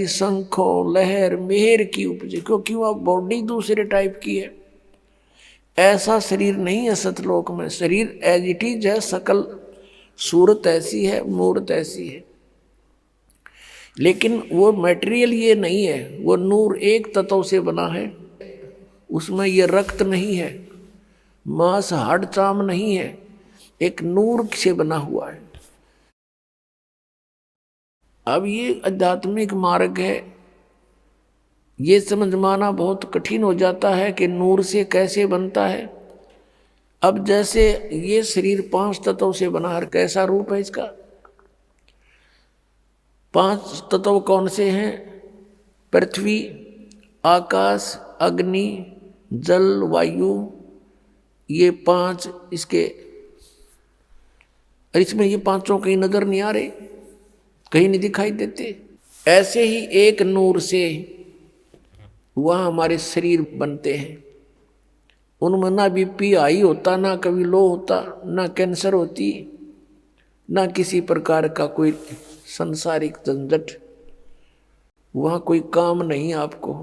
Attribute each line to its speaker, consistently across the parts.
Speaker 1: शंखों लहर मेहर की उपजे, क्योंकि वह बॉडी दूसरे टाइप की है। ऐसा शरीर नहीं है सतलोक में। शरीर एज इट इज है, सकल सूरत ऐसी है, मूर्त ऐसी है, लेकिन वो मटेरियल ये नहीं है। वो नूर एक तत्व से बना है, उसमें ये रक्त नहीं है, मांस हाड़ चाम नहीं है, एक नूर से बना हुआ है। अब ये आध्यात्मिक मार्ग है, ये समझ माना बहुत कठिन हो जाता है कि नूर से कैसे बनता है। अब जैसे ये शरीर 5 तत्वों से बना है, कैसा रूप है इसका? 5 तत्व कौन से हैं? पृथ्वी, आकाश, अग्नि, जल, वायु, ये 5 इसके। इसमें ये पांचों कहीं नजर नहीं आ रहे, कहीं नहीं दिखाई देते। ऐसे ही एक नूर से वह हमारे शरीर बनते हैं। उनमें ना बीपी हाई होता, ना कभी लो होता, ना कैंसर होती, ना किसी प्रकार का कोई संसारिक झंझट। वहाँ कोई काम नहीं आपको।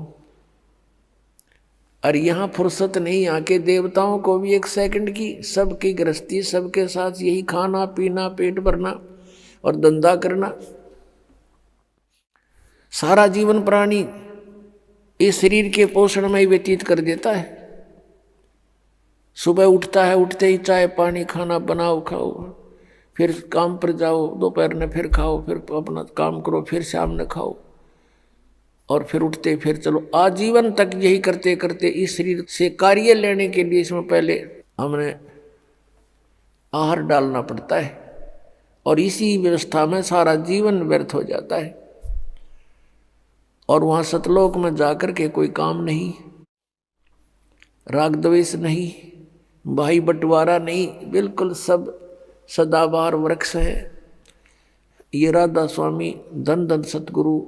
Speaker 1: और यहाँ फुर्सत नहीं, यहाँ के देवताओं को भी 1 सेकंड की, सबकी गृहस्थी, सबके साथ यही खाना पीना, पेट भरना और धंधा करना। सारा जीवन प्राणी इस शरीर के पोषण में ही व्यतीत कर देता है। सुबह उठता है, उठते ही चाय पानी खाना बनाओ खाओ, फिर काम पर जाओ, दोपहर में फिर खाओ, फिर अपना काम करो, फिर शाम में खाओ, और फिर उठते फिर चलो। आजीवन तक यही करते करते इस शरीर से कार्य लेने के लिए इसमें पहले हमने आहार डालना पड़ता है, और इसी व्यवस्था में सारा जीवन व्यर्थ हो जाता है। और वहाँ सतलोक में जाकर के कोई काम नहीं, राग द्वेष नहीं, भाई बंटवारा नहीं, बिल्कुल सब सदाबहार वृक्ष है। ये राधा स्वामी, धन धन सतगुरु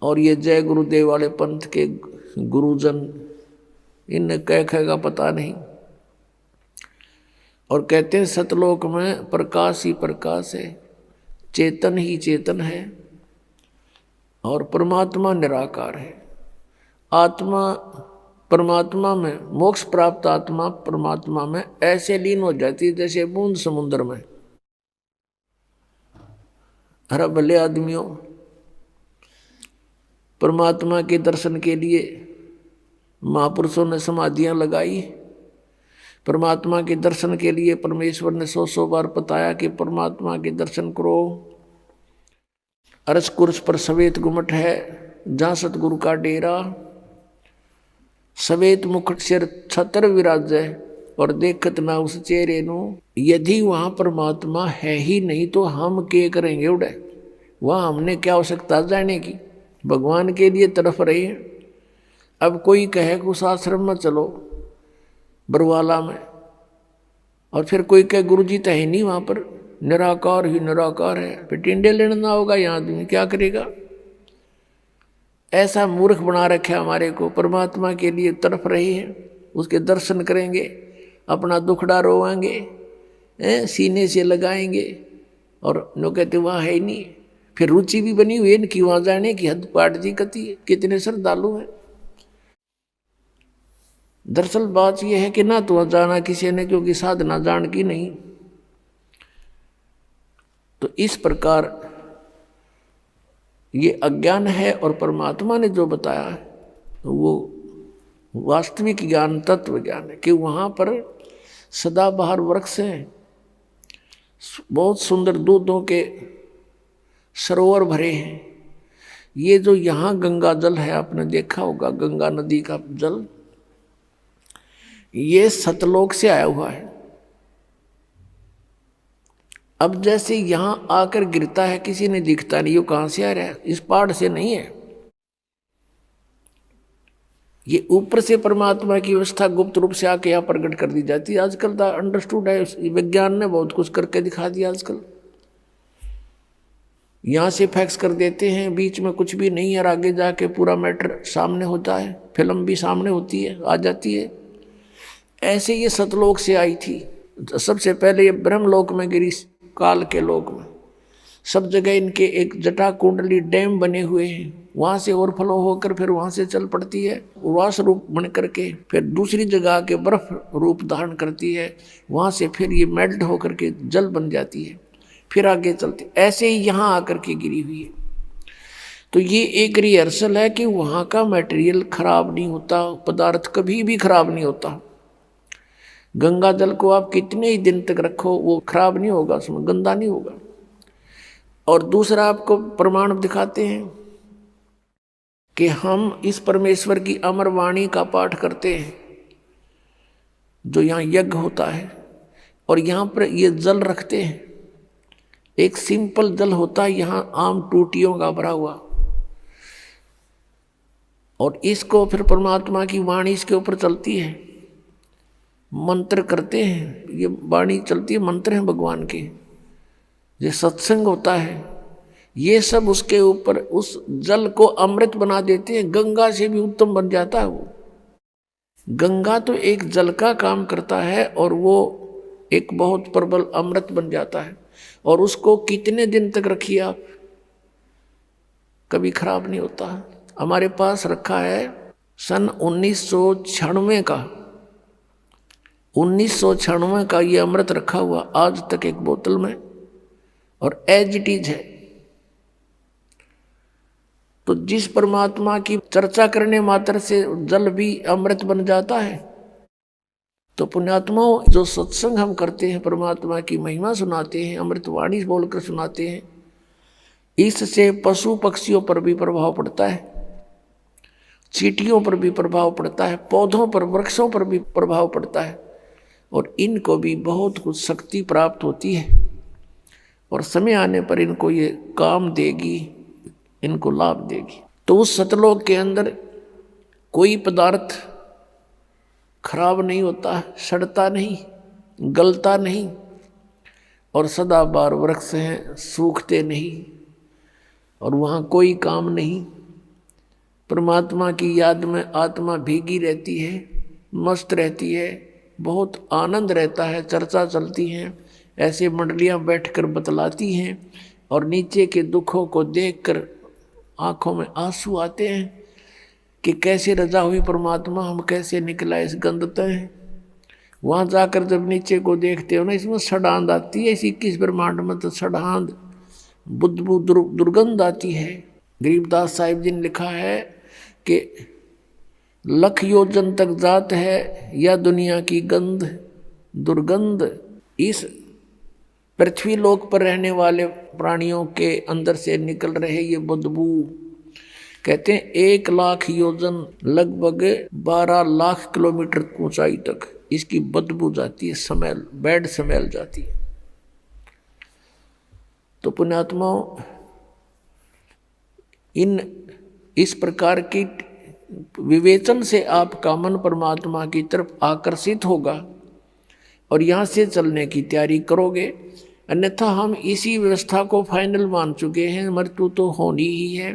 Speaker 1: और ये जय गुरुदेव वाले पंथ के गुरुजन, इन्हें कह कहेगा पता नहीं। और कहते हैं सतलोक में प्रकाश ही प्रकाश है, चेतन ही चेतन है, और परमात्मा निराकार है। आत्मा परमात्मा में, मोक्ष प्राप्त आत्मा परमात्मा में ऐसे लीन हो जाती है जैसे बूंद समुद्र में। हर भले आदमियों, परमात्मा के दर्शन के लिए महापुरुषों ने समाधियां लगाई। परमात्मा के दर्शन के लिए परमेश्वर ने 100 बार बताया कि परमात्मा के दर्शन करो। अरस कुर्स पर सवेत गुमट है, जहाँ सतगुरु का डेरा, सवेत मुकुट सिर छतर विराजै, और देखत ना उस चेहरे नु। यदि वहाँ परमात्मा है ही नहीं तो हम क्या करेंगे उड़े? वहाँ हमने क्या आवश्यकता जाने की? भगवान के लिए तरफ रहे। अब कोई कहे कि उस आश्रम में चलो बरवाला में, और फिर कोई कहे गुरु जी तो है नहीं वहाँ पर, निराकार ही निराकार है, फिर टिंडे लेना होगा, यहाँ आदमी क्या करेगा? ऐसा मूर्ख बना रखे हमारे को। परमात्मा के लिए तरफ रहे हैं, उसके दर्शन करेंगे, अपना दुखड़ा रोवाएंगे, सीने से लगाएंगे, और नो कहते वहाँ है ही नहीं। फिर रुचि भी बनी हुई है इनकी वहाँ जाने की, हद पाट जी कती है, कितने श्रद्धालु हैं। दरअसल बात यह है कि ना तो जाना किसी ने, क्योंकि साधना जान की नहीं। तो इस प्रकार ये अज्ञान है, और परमात्मा ने जो बताया है वो वास्तविक ज्ञान, तत्व ज्ञान है कि वहाँ पर सदाबहार वृक्ष हैं, बहुत सुंदर दूधों के सरोवर भरे हैं। ये जो यहाँ गंगा जल है, आपने देखा होगा गंगा नदी का जल, ये सतलोक से आया हुआ है। अब जैसे यहाँ आकर गिरता है, किसी ने दिखता नहीं, ये कहाँ से आ रहा है? इस पहाड़ से नहीं है। ये ऊपर से परमात्मा की व्यवस्था गुप्त रूप से आके यहाँ प्रकट कर दी जाती है। आजकल तो अंडरस्टूड है, विज्ञान ने बहुत कुछ करके दिखा दिया। आजकल यहाँ से फैक्स कर देते हैं, बीच में कुछ भी नहीं है, और आगे जाके पूरा मैटर सामने होता है, फिल्म भी सामने होती है, आ जाती है। ऐसे ये सतलोक से आई थी। सबसे पहले ये ब्रह्मलोक में गिरी, काल के लोक में, सब जगह इनके एक जटा कुंडली डैम बने हुए हैं, वहां से ओवरफ्लो होकर फिर वहां से चल पड़ती है, उर्वास रूप बन करके फिर दूसरी जगह के बर्फ रूप धारण करती है, वहां से फिर ये मेल्ट होकर के जल बन जाती है, फिर आगे चलती, ऐसे ही यहाँ आकर के गिरी हुई है। तो ये एक रिहर्सल है कि वहाँ का मटेरियल खराब नहीं होता, पदार्थ कभी भी खराब नहीं होता। गंगा जल को आप कितने ही दिन तक रखो वो खराब नहीं होगा, उसमें गंदा नहीं होगा। और दूसरा आपको प्रमाण दिखाते हैं कि हम इस परमेश्वर की अमर वाणी का पाठ करते हैं, जो यहाँ यज्ञ होता है, और यहाँ पर ये जल रखते हैं, एक सिंपल जल होता है यहाँ आम टूटियों का भरा हुआ, और इसको फिर परमात्मा की वाणी इसके ऊपर चलती है, मंत्र करते हैं, ये वाणी चलती है, मंत्र हैं भगवान के, ये सत्संग होता है, ये सब उसके ऊपर उस जल को अमृत बना देते हैं, गंगा से भी उत्तम बन जाता है वो। गंगा तो एक जल का काम करता है और वो एक बहुत प्रबल अमृत बन जाता है, और उसको कितने दिन तक रखिए आप, कभी खराब नहीं होता। हमारे पास रखा है सन 1996 का, 1996 का ये अमृत रखा हुआ आज तक एक बोतल में, और एज इट इज है। तो जिस परमात्मा की चर्चा करने मात्र से जल भी अमृत बन जाता है, तो पुण्यात्माओं जो सत्संग हम करते हैं, परमात्मा की महिमा सुनाते हैं, अमृतवाणी बोलकर सुनाते हैं, इससे पशु पक्षियों पर भी प्रभाव पड़ता है, चींटियों पर भी प्रभाव पड़ता है, पौधों पर, वृक्षों पर भी प्रभाव पड़ता है, और इनको भी बहुत कुछ शक्ति प्राप्त होती है, और समय आने पर इनको ये काम देगी, इनको लाभ देगी। तो उस सतलोक के अंदर कोई पदार्थ खराब नहीं होता, सड़ता नहीं, गलता नहीं, और सदाबहार वृक्ष हैं, सूखते नहीं, और वहाँ कोई काम नहीं। परमात्मा की याद में आत्मा भीगी रहती है, मस्त रहती है, बहुत आनंद रहता है, चर्चा चलती है, ऐसे मंडलियाँ बैठकर बतलाती हैं, और नीचे के दुखों को देखकर आंखों में आंसू आते हैं कि कैसे रजा हुई परमात्मा, हम कैसे निकला इस गंध तय। वहाँ जाकर जब नीचे को देखते हो ना, इसमें सड़ांध आती है, इस 21 ब्रह्मांड में तो सड़ांध बुद्धबू दुर्गंध आती है। गरीबदास साहिब जी ने लिखा है कि लख योजन तक जात है या दुनिया की गंध दुर्गंध, इस पृथ्वी लोक पर रहने वाले प्राणियों के अंदर से निकल रहे ये बदबू, कहते हैं 1 लाख योजन लगभग 12 लाख किलोमीटर ऊंचाई तक इसकी बदबू जाती है, स्मेल, बैड स्मेल जाती है। तो पुण्यात्माओं, इस प्रकार की विवेचन से आपका मन परमात्मा की तरफ आकर्षित होगा और यहाँ से चलने की तैयारी करोगे। अन्यथा हम इसी व्यवस्था को फाइनल मान चुके हैं, मृत्यु तो होनी ही है,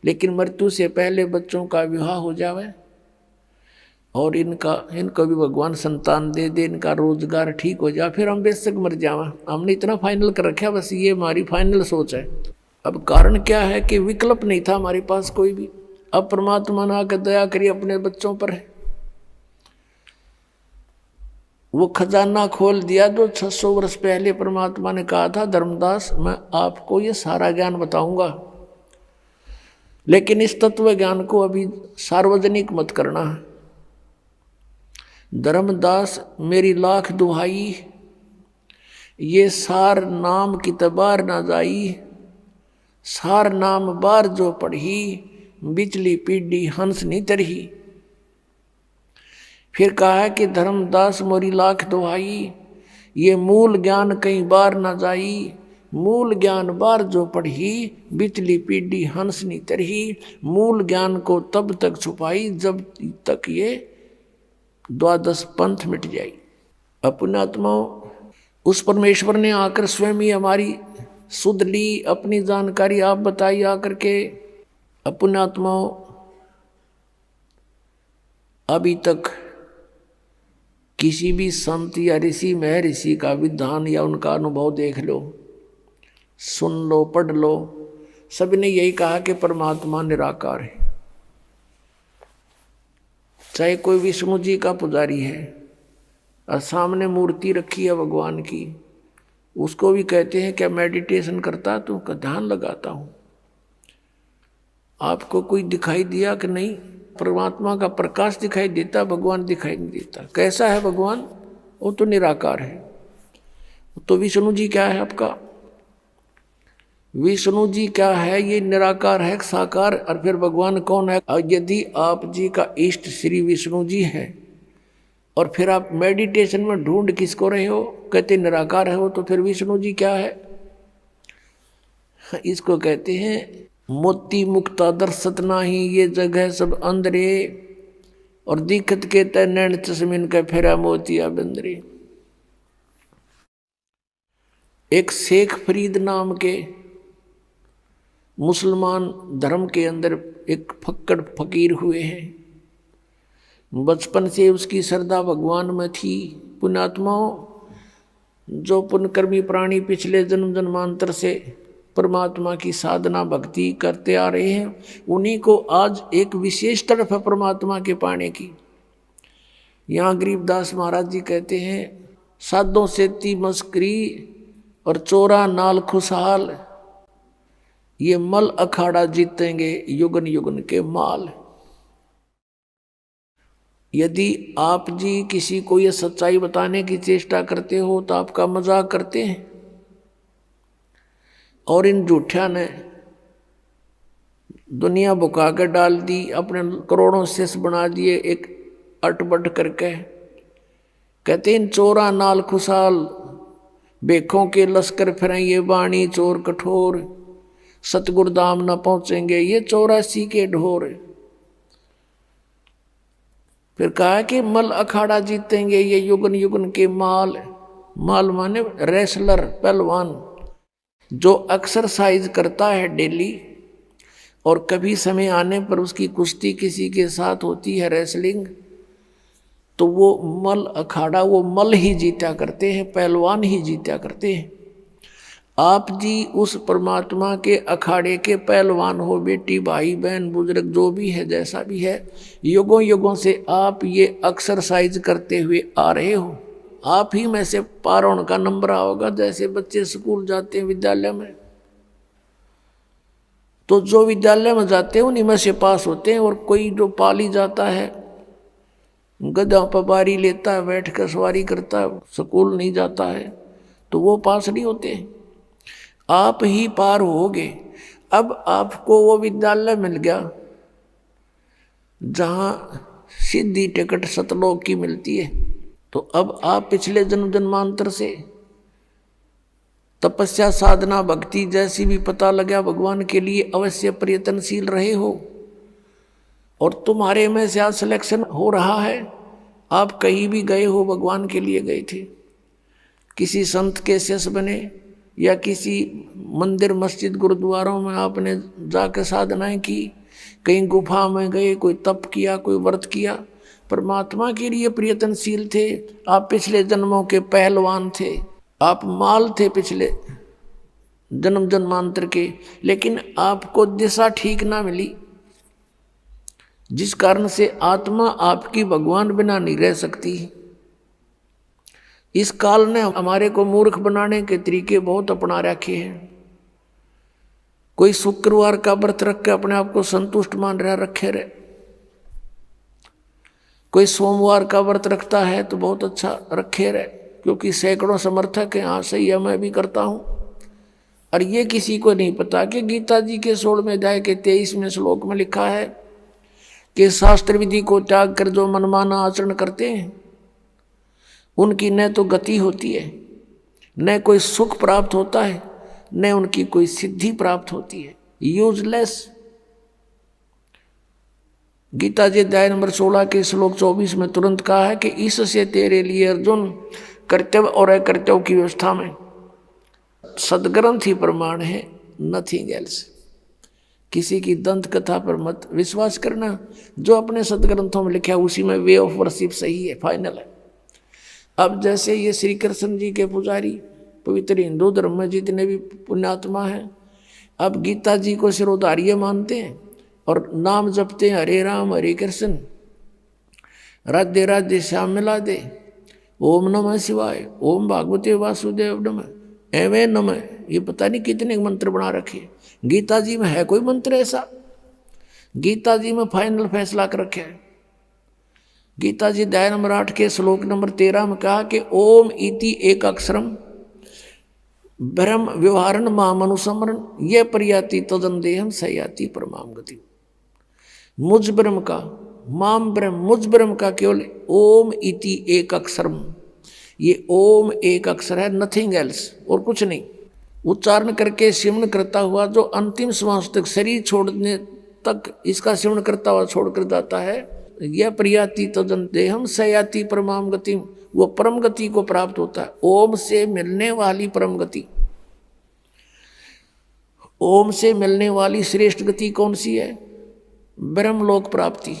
Speaker 1: लेकिन मृत्यु से पहले बच्चों का विवाह हो जावे और इनको भी भगवान संतान दे दे, इनका रोजगार ठीक हो जाए, फिर हम बेशक मर जावा। हमने इतना फाइनल कर रखा, बस ये हमारी फाइनल सोच है। अब कारण क्या है कि विकल्प नहीं था हमारे पास कोई भी। अब परमात्मा ने आकर दया करी अपने बच्चों पर, वो खजाना खोल दिया जो 600 वर्ष पहले परमात्मा ने कहा था, धर्मदास मैं आपको ये सारा ज्ञान बताऊंगा, लेकिन इस तत्व ज्ञान को अभी सार्वजनिक मत करना। धर्मदास मेरी लाख दुहाई, ये सार नाम की तबार ना जाई, सार नाम बार जो पढ़ी, बिचली पीढ़ी हंस नहीं तरही। फिर कहा है कि धर्मदास मोरी लाख दुहाई, ये मूल ज्ञान कई बार ना जाई, मूल ज्ञान बार जो पढ़ी, बिचली पीढ़ी हंस नहीं तरही। मूल ज्ञान को तब तक छुपाई जब तक ये 12 पंथ मिट जाई। अपनात्माओं, उस परमेश्वर ने आकर स्वयं ही हमारी सुध ली, अपनी जानकारी आप बताई आकर के। अपनात्माओं, अभी तक किसी भी संत या ऋषि महर्षि का विधान या उनका अनुभव देख लो, सुन लो, पढ़ लो, सभी ने यही कहा कि परमात्मा निराकार है। चाहे कोई विष्णु जी का पुजारी है और सामने मूर्ति रखी है भगवान की, उसको भी कहते हैं क्या मेडिटेशन करता तू? का ध्यान लगाता हूं। आपको कोई दिखाई दिया कि नहीं? परमात्मा का प्रकाश दिखाई देता, भगवान दिखाई नहीं देता। कैसा है भगवान? वो तो निराकार है। तो विष्णु जी क्या है आपका? विष्णु जी क्या है? ये निराकार है, साकार। और फिर भगवान कौन है? यदि आप जी का इष्ट श्री विष्णु जी है और फिर आप मेडिटेशन में ढूंढ किसको रहे हो? कहते निराकार है वो, तो फिर विष्णु जी क्या है? इसको कहते हैं मोती मुक्ता दर्शत नाही, ये जगह सब अंदरे, और दिखत के तय नैन चश्मिन का फेरा मोतिया बंदरे। एक शेख फरीद नाम के मुसलमान धर्म के अंदर एक फक्कड़ फकीर हुए हैं। बचपन से उसकी श्रद्धा भगवान में थी। पुण्यात्माओं, जो पुण्यकर्मी प्राणी पिछले जन्म जन्मांतर से परमात्मा की साधना भक्ति करते आ रहे हैं, उन्हीं को आज एक विशेष तरफ है परमात्मा के पाने की। यहाँ गरीबदास महाराज जी कहते हैं, साधों से ती मस्करी और चोरा नाल खुशहाल, ये मल अखाड़ा जीतेंगे युगन युगन के माल। यदि आप जी किसी को ये सच्चाई बताने की चेष्टा करते हो तो आपका मजाक करते हैं, और इन झूठिया ने दुनिया बुका कर डाल दी, अपने करोड़ों शिष्य बना दिए एक अटबट करके। कहते इन चोरा नाल खुशहाल, बेखों के लश्कर फिरें ये बाणी चोर कठोर, सतगुरु धाम न पहुंचेंगे ये 84 के ढोर। फिर कहा कि मल अखाड़ा जीतेंगे ये युगन युगन के माल। माल माने रेसलर, पहलवान, जो एक्सरसाइज करता है डेली, और कभी समय आने पर उसकी कुश्ती किसी के साथ होती है, रेसलिंग, तो वो मल अखाड़ा, वो मल ही जीता करते हैं, पहलवान ही जीता करते हैं। आप जी उस परमात्मा के अखाड़े के पहलवान हो। बेटी, भाई, बहन, बुजुर्ग, जो भी है, जैसा भी है, युगों युगों से आप ये एक्सरसाइज करते हुए आ रहे हो। आप ही में से पार होने का नंबर आओगा। जैसे बच्चे स्कूल जाते हैं, विद्यालय में, तो जो विद्यालय में जाते हैं उन्हीं में से पास होते हैं। और कोई जो पाली जाता है, गधा पर बारी लेता है, बैठ कर सवारी करता है, स्कूल नहीं जाता है, तो वो पास नहीं होते। आप ही पार होगे। अब आपको वो विद्यालय मिल गया जहां सीधी टिकट सतलोक की मिलती है, तो अब आप पिछले जन्म जन्मांतर से तपस्या साधना भक्ति जैसी भी पता लगा भगवान के लिए अवश्य प्रयत्नशील रहे हो, और तुम्हारे में से आज सिलेक्शन हो रहा है। आप कहीं भी गए हो, भगवान के लिए गए थे, किसी संत के शिष्य बने, या किसी मंदिर मस्जिद गुरुद्वारों में आपने जाकर साधनाएं की, कहीं गुफा में गए, कोई तप किया, कोई व्रत किया, परमात्मा के लिए प्रयत्नशील थे। आप पिछले जन्मों के पहलवान थे, आप माल थे पिछले जन्म जन्मांतर के, लेकिन आपको दिशा ठीक ना मिली, जिस कारण से आत्मा आपकी भगवान बिना नहीं रह सकती। इस काल ने हमारे को मूर्ख बनाने के तरीके बहुत अपना रखे हैं। कोई शुक्रवार का व्रत रख के अपने आप को संतुष्ट मान रहा, रखे रहे। कोई सोमवार का व्रत रखता है तो बहुत अच्छा, रखे रहे, क्योंकि सैकड़ों समर्थक हैं, हाँ सही है, मैं भी करता हूँ। और ये किसी को नहीं पता कि गीता जी के 16वें अध्याय के 23वें श्लोक में लिखा है कि शास्त्र विधि को त्याग कर जो मनमाना आचरण करते हैं, उनकी न तो गति होती है, न कोई सुख प्राप्त होता है, न उनकी कोई सिद्धि प्राप्त होती है। यूजलेस। गीता जी अध्याय नंबर 16 के श्लोक 24 में तुरंत कहा है कि इससे तेरे लिए अर्जुन कर्तव्य और अकर्तव्य की व्यवस्था में सदग्रंथ ही प्रमाण है, नथिंग एल्स। किसी की दंत कथा पर मत विश्वास करना, जो अपने सदग्रंथों में लिखा है उसी में वे ऑफ वर्शिप सही है, फाइनल है। अब जैसे ये श्री कृष्ण जी के पुजारी पवित्र हिंदू धर्म में जितने भी पुण्यात्मा हैं अब गीता जी को सिरोधार्य मानते हैं और नाम जपते हैं हरे राम हरे कृष्ण राधे राधे श्याम मिला दे, ओम नमः शिवाय, ओम भागवते वासुदेव नमः, एवं नमः। ये पता नहीं कितने मंत्र बना रखे। गीता जी में है कोई मंत्र ऐसा? गीता जी में फाइनल फैसला कर रखे है। गीता जी अध्याय नंबर 8 के श्लोक नंबर 13 में कहा कि ओम इति एक अक्षरम ब्रह्म व्यवहारण माम अनुसमरण ये प्रयाति तदन देहम सयाति परमाम गति। मुझ ब्रह्म का, माम ब्रह्म, मुझ ब्रह्म का केवल ओम इति एक अक्षरम, ये ओम एक अक्षर है, नथिंग एल्स, और कुछ नहीं। उच्चारण करके सिमरण करता हुआ जो अंतिम श्वास तक शरीर छोड़ने तक इसका सिमरण करता हुआ छोड़कर जाता है, यह प्रयाति तदन देहम सयाति परमाम गति, वो परम गति को प्राप्त होता है। ओम से मिलने वाली परम गति, ओम से मिलने वाली श्रेष्ठ गति कौन सी है? ब्रह्मलोक प्राप्ति,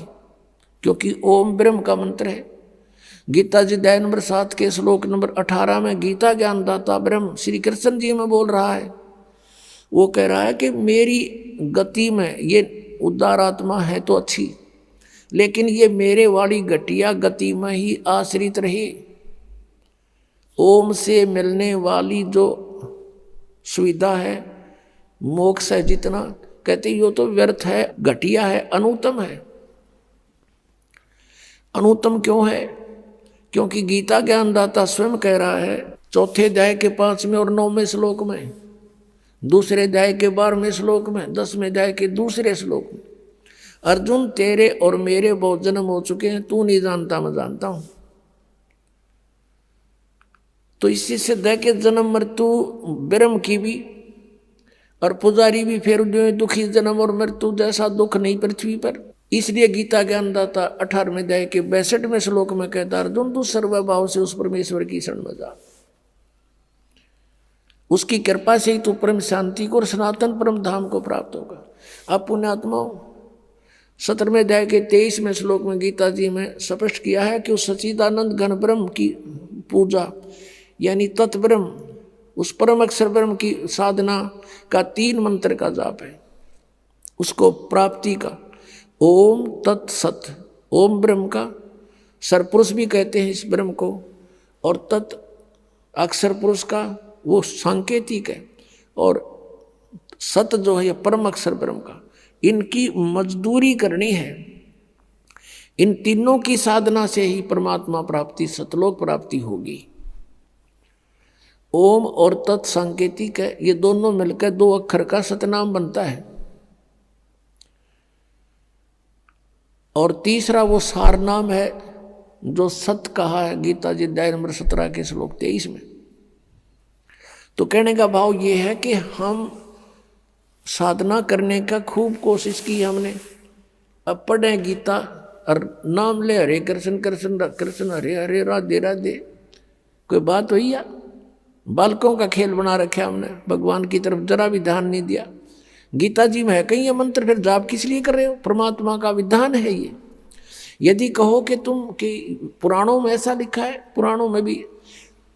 Speaker 1: क्योंकि ओम ब्रह्म का मंत्र है। गीता जी अध्याय नंबर 7 के श्लोक नंबर 18 में गीता ज्ञानदाता ब्रह्म श्री कृष्ण जी में बोल रहा है। वो कह रहा है कि मेरी गति में ये उदार आत्मा है तो अच्छी, लेकिन ये मेरे वाली घटिया गति में ही आश्रित रही। ओम से मिलने वाली जो सुविधा है, मोक्ष है जितना, कहते यो तो व्यर्थ है, घटिया है, अनुत्तम है। अनुत्तम क्यों है? क्योंकि गीता ज्ञानदाता स्वयं कह रहा है 4 अध्याय के 5वें और 9वें श्लोक में, 2 अध्याय के 12वें श्लोक में, 10वें अध्याय के 2 श्लोक में, अर्जुन तेरे और मेरे बहुत जन्म हो चुके हैं, तू नहीं जानता मैं जानता हूं। तो इसी से दे के जन्म मृत्यु ब्रह्म की भी और पुजारी भी फिर जो दुखी जन्म और मृत्यु जैसा दुख नहीं पृथ्वी पर। इसलिए गीता ज्ञानदाता 18वें अध्याय के 62वें श्लोक में कहता अर्जुन तू सर्वभाव से उस परमेश्वर की शरण में जा, उसकी कृपा से ही तू परम शांति को और सनातन परम धाम को प्राप्त होगा। अब पुण्यात्माओं 17वें अध्याय के 23वें श्लोक में गीता जी में स्पष्ट किया है कि उस सच्चिदानंद घन ब्रह्म की पूजा यानी तत्ब्रह्म, उस परम अक्षर ब्रह्म की साधना का 3 मंत्र का जाप है, उसको प्राप्ति का। ओम तत्सत, ओम ब्रह्म का सरपुरुष भी कहते हैं इस ब्रह्म को, और तत् अक्षर पुरुष का वो सांकेतिक है, और सत जो है परम अक्षर ब्रह्म का। इनकी मजदूरी करनी है। इन तीनों की साधना से ही परमात्मा प्राप्ति, सतलोक प्राप्ति होगी। ओम और तत् सांकेतिक है, ये दोनों मिलकर 2 अक्षर का सतनाम बनता है। और तीसरा वो सार नाम है जो सत कहा है गीता जी अध्याय नंबर 17 के श्लोक 23 में। तो कहने का भाव ये है कि हम साधना करने का खूब कोशिश की हमने, अब पढ़े गीता और नाम ले हरे कृष्ण कृष्ण कृष्ण हरे हरे राधे राधे, कोई बात हुई या? बालकों का खेल बना रखा हमने, भगवान की तरफ जरा भी ध्यान नहीं दिया। गीता जी में है कहीं ये मंत्र, फिर जाप किस लिए कर रहे हो? परमात्मा का विधान है ये। यदि कहो कि तुम कि पुराणों में ऐसा लिखा है, पुराणों में भी,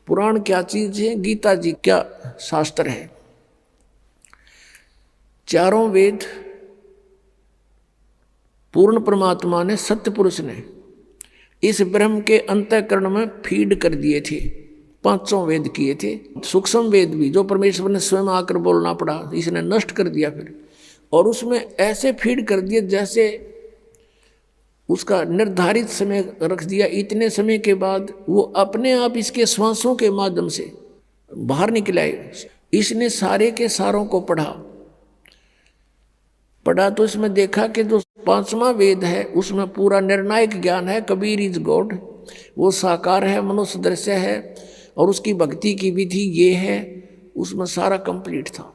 Speaker 1: पुराण क्या चीज है, गीता जी क्या शास्त्र है। 4 वेद पूर्ण परमात्मा ने, सत्य पुरुष ने इस ब्रह्म के अंतःकरण में फीड कर दिए थे। 5 वेद किए थे, सूक्ष्म वेद भी जो परमेश्वर ने स्वयं आकर बोलना पड़ा, इसने नष्ट कर दिया फिर, और उसमें ऐसे फीड कर दिए जैसे उसका निर्धारित समय रख दिया। इतने समय के बाद वो अपने आप इसके श्वासों के माध्यम से बाहर निकल आए। इसने सारे के सारों को पढ़ा तो इसमें देखा कि जो 5वां वेद है उसमें पूरा निर्णायक ज्ञान है, कबीर इज गॉड, वो साकार है, मनुष्य दृश्य है, और उसकी भक्ति की विधि ये है, उसमें सारा कंप्लीट था।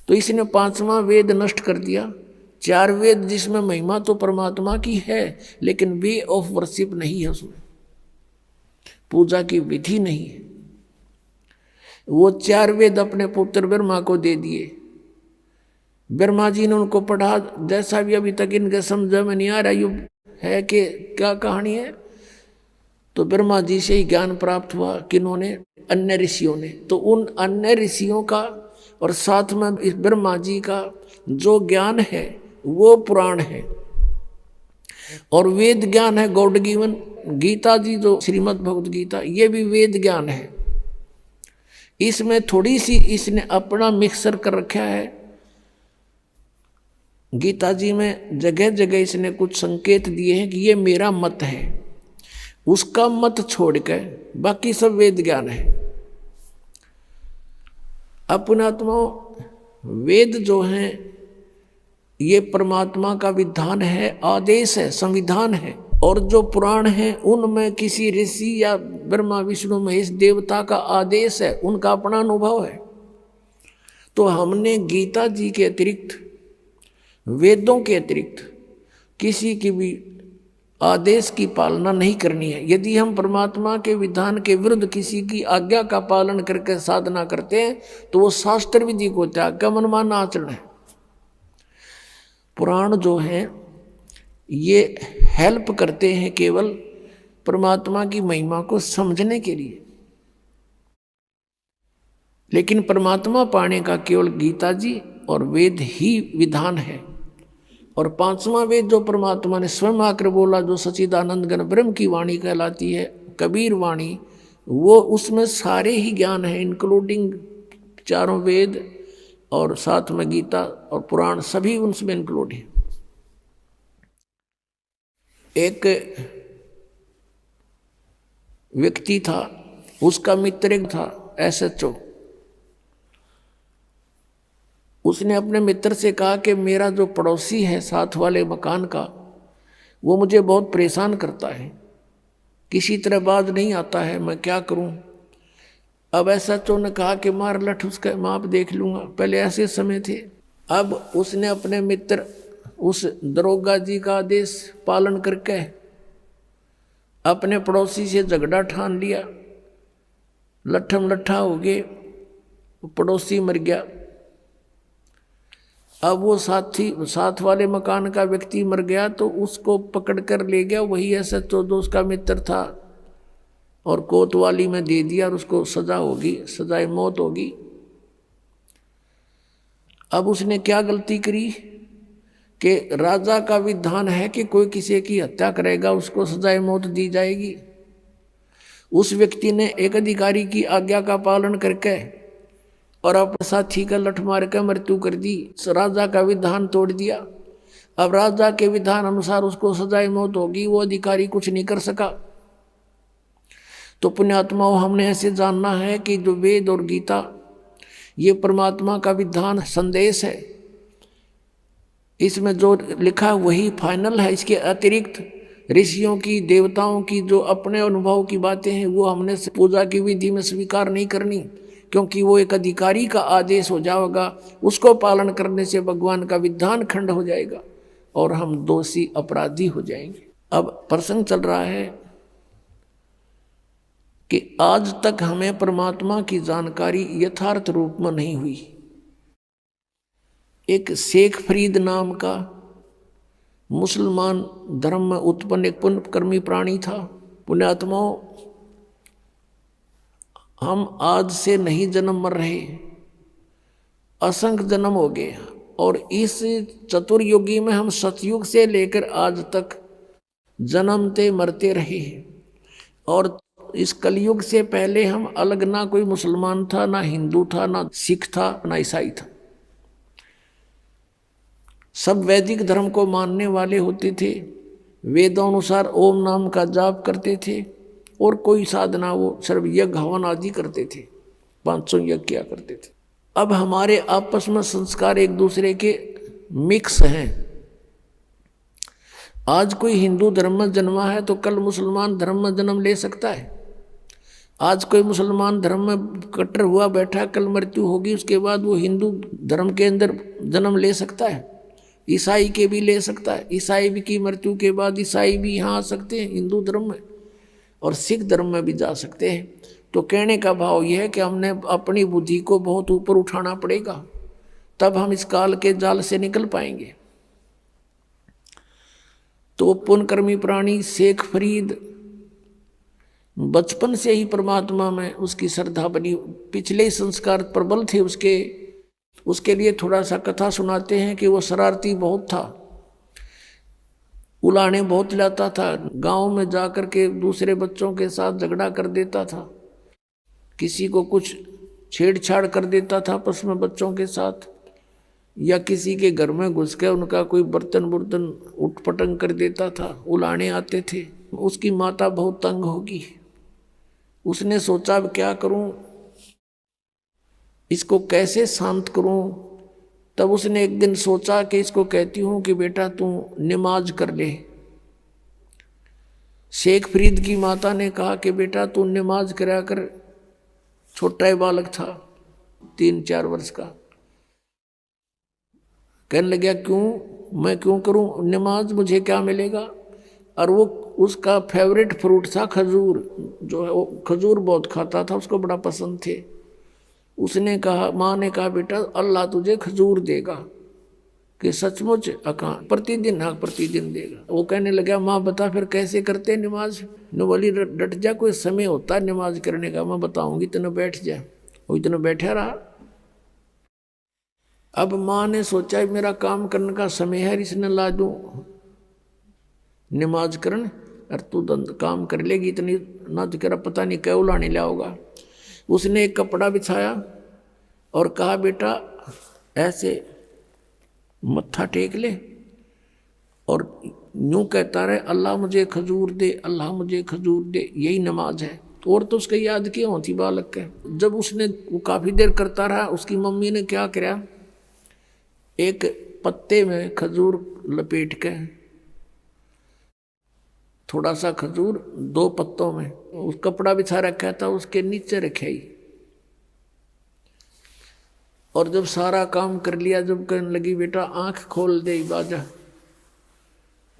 Speaker 1: तो इसने 5वां वेद नष्ट कर दिया। 4 वेद जिसमें महिमा तो परमात्मा की है, लेकिन वे ऑफ वर्शिप नहीं है, उसमें पूजा की विधि नहीं है। वो 4 वेद अपने पुत्र ब्रह्मा को दे दिए। ब्रह्मा जी ने उनको पढ़ा, जैसा भी अभी तक इनके समझ में नहीं आ रहा ये है कि क्या कहानी है। तो ब्रह्मा जी से ही ज्ञान प्राप्त हुआ, किन्होंने? अन्य ऋषियों ने। तो उन अन्य ऋषियों का और साथ में इस ब्रह्मा जी का जो ज्ञान है वो पुराण है, और वेद ज्ञान है गॉड गिवन। गीता जी जो श्रीमद् भगवत गीता, ये भी वेद ज्ञान है। इसमें थोड़ी सी इसने अपना मिक्सर कर रखा है। गीता जी में जगह जगह इसने कुछ संकेत दिए हैं कि ये मेरा मत है, उसका मत छोड़कर बाकी सब वेद ज्ञान है। अपनात्मा वेद जो हैं ये परमात्मा का विधान है, आदेश है, संविधान है। और जो पुराण है उनमें किसी ऋषि या ब्रह्मा विष्णु महेश देवता का आदेश है, उनका अपना अनुभव है। तो हमने गीता जी के अतिरिक्त, वेदों के अतिरिक्त किसी की भी आदेश की पालना नहीं करनी है। यदि हम परमात्मा के विधान के विरुद्ध किसी की आज्ञा का पालन करके साधना करते हैं तो वो शास्त्र विधि को त्याग का मनमाना आचरण है। पुराण जो हैं ये हेल्प करते हैं केवल परमात्मा की महिमा को समझने के लिए, लेकिन परमात्मा पाने का केवल गीता जी और वेद ही विधान है। और पांचवा वेद जो परमात्मा ने स्वयं आकर बोला, जो सच्चिदानंद घन ब्रह्म की वाणी कहलाती है, कबीर वाणी, वो उसमें सारे ही ज्ञान है, इंक्लूडिंग चारों वेद और साथ में गीता और पुराण, सभी उसमें इंक्लूड है। एक व्यक्ति था, उसका मित्र एक था SHO। उसने अपने मित्र से कहा कि मेरा जो पड़ोसी है साथ वाले मकान का, वो मुझे बहुत परेशान करता है, किसी तरह बाज नहीं आता है, मैं क्या करूं? अब SHO ने कहा कि मार लठ उसका, माप देख लूंगा। पहले ऐसे समय थे। अब उसने अपने मित्र उस दरोगा जी का आदेश पालन करके अपने पड़ोसी से झगड़ा ठान लिया, लट्ठम लट्ठा हो गए, पड़ोसी मर गया। अब वो साथ वाले मकान का व्यक्ति मर गया तो उसको पकड़ कर ले गया वही SHO जो उसका मित्र था, और कोतवाली में दे दिया और उसको सजा होगी, सजाए मौत होगी। अब उसने क्या गलती करी कि राजा का विधान है कि कोई किसी की हत्या करेगा उसको सजाए मौत दी जाएगी। उस व्यक्ति ने एक अधिकारी की आज्ञा का पालन करके और अपने साथी का लठ मार कर मृत्यु कर दी, राजा का विधान तोड़ दिया। अब राजा के विधान अनुसार उसको सजाए मौत होगी, वो अधिकारी कुछ नहीं कर सका। तो पुण्यात्माओं, हमने ऐसे जानना है कि जो वेद और गीता ये परमात्मा का विधान संदेश है, इसमें जो लिखा वही फाइनल है। इसके अतिरिक्त ऋषियों की, देवताओं की जो अपने अनुभव की बातें हैं वो हमने पूजा की विधि में स्वीकार नहीं करनी, क्योंकि वो एक अधिकारी का आदेश हो जाएगा, उसको पालन करने से भगवान का विधान खंड हो जाएगा और हम दोषी अपराधी हो जाएंगे। अब प्रसंग चल रहा है कि आज तक हमें परमात्मा की जानकारी यथार्थ रूप में नहीं हुई। एक शेख फरीद नाम का मुसलमान धर्म में उत्पन्न एक पुण्यकर्मी प्राणी था। पुण्यात्माओं, हम आज से नहीं जन्म मर रहे, असंख्य जन्म हो गए, और इस चतुर्युगी में हम सतयुग से लेकर आज तक जन्मते मरते रहे। और इस कलयुग से पहले हम अलग, ना कोई मुसलमान था, ना हिंदू था, ना सिख था, ना ईसाई था। सब वैदिक धर्म को मानने वाले होते थे, वेदों अनुसार ओम नाम का जाप करते थे, और कोई साधना वो सर्व यज्ञ हवन आदि करते थे, 500 यज्ञ किया करते थे। अब हमारे आपस में संस्कार एक दूसरे के मिक्स हैं। आज कोई हिंदू धर्म में जन्मा है तो कल मुसलमान धर्म में जन्म ले सकता है। आज कोई मुसलमान धर्म में कट्टर हुआ बैठा, कल मृत्यु होगी, उसके बाद वो हिंदू धर्म के अंदर जन्म ले सकता है, ईसाई के भी ले सकता है। ईसाई भी की मृत्यु के बाद ईसाई भी यहाँ आ सकते हैं हिंदू धर्म में, और सिख धर्म में भी जा सकते हैं। तो कहने का भाव यह है कि हमने अपनी बुद्धि को बहुत ऊपर उठाना पड़ेगा, तब हम इस काल के जाल से निकल पाएंगे। तो पुण्यकर्मी प्राणी शेख फरीद बचपन से ही परमात्मा में उसकी श्रद्धा बनी, पिछले ही संस्कार प्रबल थे उसके लिए थोड़ा सा कथा सुनाते हैं कि वो शरारती बहुत था, उलाने बहुत लाता था, गांव में जाकर के दूसरे बच्चों के साथ झगड़ा कर देता था, किसी को कुछ छेड़छाड़ कर देता था आपस में बच्चों के साथ, या किसी के घर में घुस के उनका कोई बर्तन उठपटंग कर देता था, उलाने आते थे। उसकी माता बहुत तंग होगी, उसने सोचा अब क्या करूं, इसको कैसे शांत करूं। तब उसने एक दिन सोचा कि इसको कहती हूं कि बेटा तू नमाज कर ले। शेख फरीद की माता ने कहा कि बेटा तू नमाज करा कर। छोटा ही बालक था, 3-4 वर्ष का। कहने लगा क्यों, मैं क्यों करूं नमाज, मुझे क्या मिलेगा। और वो उसका फेवरेट फ्रूट था खजूर, जो है वो खजूर बहुत खाता था, उसको बड़ा पसंद थे। उसने कहा, माँ ने कहा बेटा अल्लाह तुझे खजूर देगा। कि सचमुच अका प्रतिदिन, हाँ प्रतिदिन देगा। वो कहने लगा माँ बता फिर कैसे करते नमाज। न बोली डट जा, कोई समय होता है नमाज करने का, मैं बताऊंगी, इतना बैठ जा। वो इतना बैठा रहा। अब माँ ने सोचा मेरा काम करने का समय है, इसने ला दूं नमाज करन, और तू काम कर लेगी इतनी ना, तो कह पता नहीं क्या उलाने लाओगा। उसने एक कपड़ा बिछाया और कहा बेटा ऐसे मत्था टेक ले और यूं कहता रहे अल्लाह मुझे खजूर दे, अल्लाह मुझे खजूर दे, यही नमाज है। और तो उसके याद क्यों होती बालक के। जब उसने वो काफ़ी देर करता रहा, उसकी मम्मी ने क्या किया, एक पत्ते में खजूर लपेट के, थोड़ा सा खजूर 2 पत्तों में उस कपड़ा बिछा रखा था, उसके नीचे रखे ही। और जब सारा काम कर लिया, जब कहने लगी बेटा आंख खोल दे बाजा,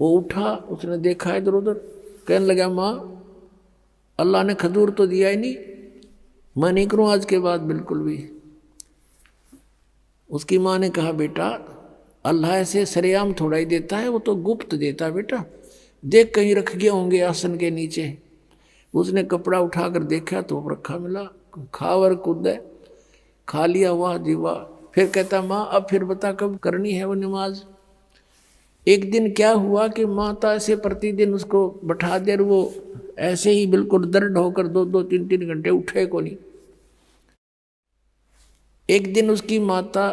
Speaker 1: वो उठा, उसने देखा इधर उधर, कहने लगा माँ अल्लाह ने खजूर तो दिया ही नहीं, मैं नहीं करूँ आज के बाद बिल्कुल भी। उसकी माँ ने कहा बेटा अल्लाह ऐसे सरेआम थोड़ा ही देता है, वो तो गुप्त देता है बेटा, देख कहीं रख गए होंगे आसन के नीचे। उसने कपड़ा उठाकर देखा तो रखा मिला, खावर कूद खा लिया, वाह जी वाह। फिर कहता माँ अब फिर बता कब करनी है वो नमाज। एक दिन क्या हुआ कि माता ऐसे प्रतिदिन उसको बैठा दे, वो ऐसे ही बिल्कुल दर्द होकर 2-2, 3-3 घंटे उठे को नहीं। एक दिन उसकी माता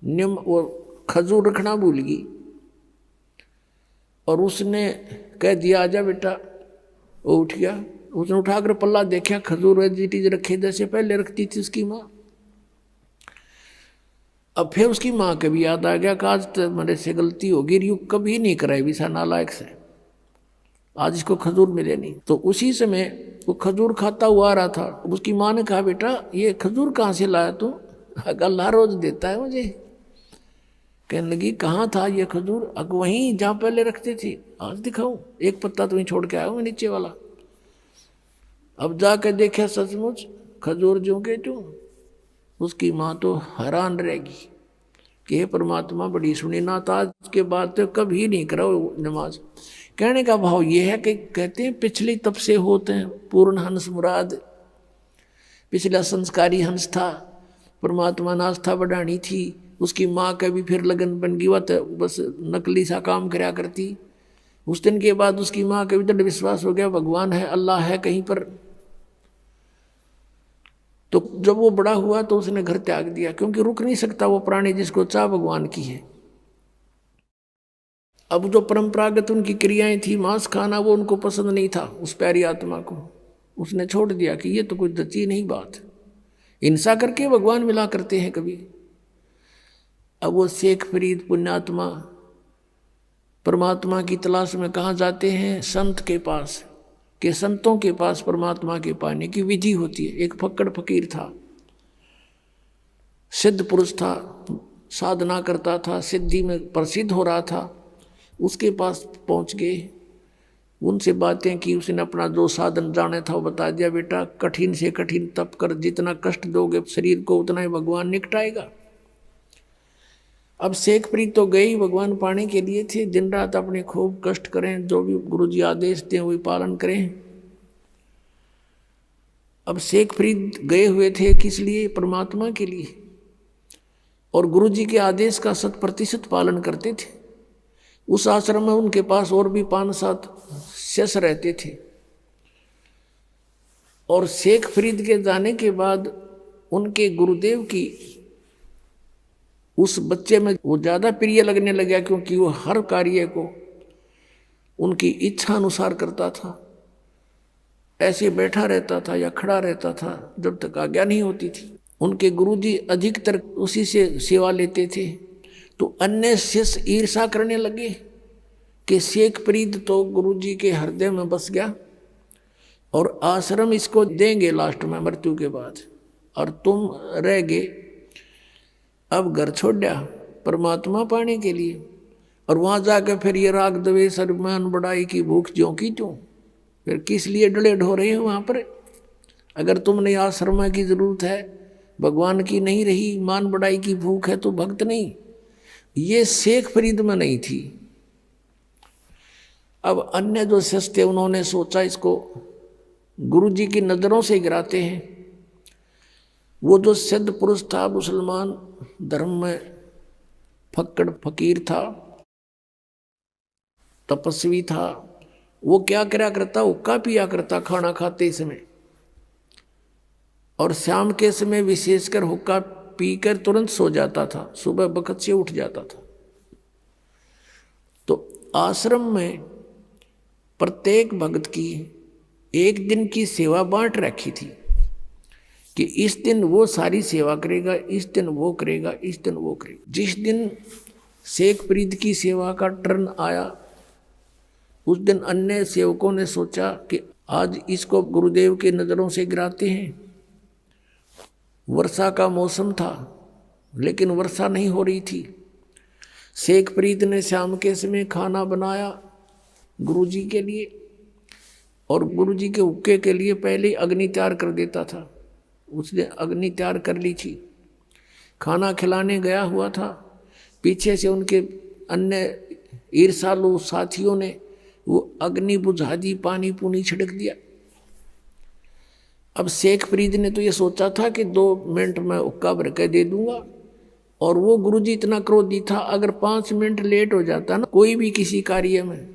Speaker 1: वो खजूर रखना भूल गई और उसने कह दिया आजा बेटा। वो उठ गया, उसने उठाकर पल्ला देखा, खजूर वेजिटीज रखे जैसे पहले रखती थी उसकी माँ। अब फिर उसकी माँ के भी याद आ गया कि आज तो मेरे से गलती होगी, यू कभी नहीं कराई विसा नालायक से, आज इसको खजूर मिले नहीं। तो उसी समय वो खजूर खाता हुआ आ रहा था। उसकी माँ ने कहा बेटा ये खजूर कहाँ से लाया तू, अल्लाह रोज देता है मुझे। कहने लगी कहाँ था ये खजूर, अग वहीं जहाँ पहले रखते थे, आज दिखाऊं, एक पत्ता तुम्हें छोड़ के आया हूँ नीचे वाला। अब जाकर देखा सचमुच खजूर जो के जो। उसकी माँ तो हैरान रहेगी कि हे परमात्मा बड़ी सुनी ना, तो आज के बाद तो कभी नहीं करा नमाज। कहने का भाव ये है कि कहते हैं पिछली तब से होते हैं पूर्ण हंस मुराद। पिछला संस्कारी हंस था, परमात्मा ने आस्था बढ़ानी थी। उसकी माँ का भी फिर लगन बन गई, वह बस नकली सा काम कराया करती। उस दिन के बाद उसकी माँ का भी दृढ़ विश्वास हो गया भगवान है, अल्लाह है कहीं पर। तो जब वो बड़ा हुआ तो उसने घर त्याग दिया, क्योंकि रुक नहीं सकता वो प्राणी जिसको चाह भगवान की है। अब जो परंपरागत उनकी क्रियाएं थी, मांस खाना, वो उनको पसंद नहीं था उस प्यारी आत्मा को। उसने छोड़ दिया कि ये तो कुछ जची नहीं बात, हिंसा करके भगवान मिला करते हैं कभी। अब वो शेख फरीद पुण्यात्मा परमात्मा की तलाश में कहाँ जाते हैं, संत के पास, कि संतों के पास परमात्मा के पाने की विधि होती है। एक फक्कड़ फकीर था, सिद्ध पुरुष था, साधना करता था, सिद्धि में प्रसिद्ध हो रहा था। उसके पास पहुंच गए, उनसे बातें की। उसने अपना जो साधन जाने था वो बता दिया, बेटा कठिन से कठिन तप कर, जितना कष्ट दोगे शरीर को उतना ही भगवान निकटाएगा। अब शेख फरीद तो गए ही भगवान पाने के लिए थे, दिन रात अपने खूब कष्ट करें, जो भी गुरु जी आदेश दें वही पालन करें। अब शेख फरीद गए हुए थे किस लिए? परमात्मा के लिए, और गुरु जी के आदेश का 100% पालन करते थे। उस आश्रम में उनके पास और भी 5-7 शिष्य रहते थे। और शेख फरीद के जाने के बाद उनके गुरुदेव की उस बच्चे में वो ज़्यादा प्रिय लगने लगा, क्योंकि वो हर कार्य को उनकी इच्छा अनुसार करता था। ऐसे बैठा रहता था या खड़ा रहता था जब तक आज्ञा नहीं होती थी। उनके गुरुजी अधिकतर उसी से सेवा लेते थे। तो अन्य शिष्य ईर्षा करने लगे कि शेख फरीद तो गुरुजी के हृदय में बस गया और आश्रम इसको देंगे लास्ट में मृत्यु के बाद, और तुम रह गए अब घर छोड़ दिया परमात्मा पाने के लिए, और वहां जाकर फिर ये राग द्वेष अभिमान बढ़ाई की भूख ज्यों की त्यों, फिर किस लिए डले ढो रहे हो वहां पर? अगर तुमने आश्रम की जरूरत है, भगवान की नहीं रही, मान बढ़ाई की भूख है, तो भक्त नहीं। ये शेख फरीद में नहीं थी। अब अन्य जो शिष्य थे उन्होंने सोचा इसको गुरु जी की नजरों से गिराते हैं। वो जो सिद्ध पुरुष था, मुसलमान धर्म में फक्कड़ फकीर था, तपस्वी था, वो क्या करा करता? हुक्का पिया करता खाना खाते समय, और शाम के समय विशेषकर हुक्का पीकर तुरंत सो जाता था, सुबह बखत से उठ जाता था। तो आश्रम में प्रत्येक भक्त की एक दिन की सेवा बांट रखी थी कि इस दिन वो सारी सेवा करेगा, इस दिन वो करेगा, इस दिन वो करेगा। जिस दिन शेख फरीद की सेवा का टर्न आया, उस दिन अन्य सेवकों ने सोचा कि आज इसको गुरुदेव के नज़रों से गिराते हैं। वर्षा का मौसम था लेकिन वर्षा नहीं हो रही थी। शेख फरीद ने शाम के समय खाना बनाया गुरुजी के लिए, और गुरुजी के हुक्के के लिए पहले अग्नि तैयार कर देता था। उसने अग्नि तैयार कर ली थी, खाना खिलाने गया हुआ था। पीछे से उनके अन्य ईर्षालु साथियों ने वो अग्नि बुझा दी, पानी पूनी छिड़क दिया। अब शेख फरीद ने तो ये सोचा था कि 2 मिनट में हुक्का भर के दे दूंगा, और वो गुरुजी इतना क्रोधी था, अगर 5 मिनट लेट हो जाता ना कोई भी किसी कार्य में,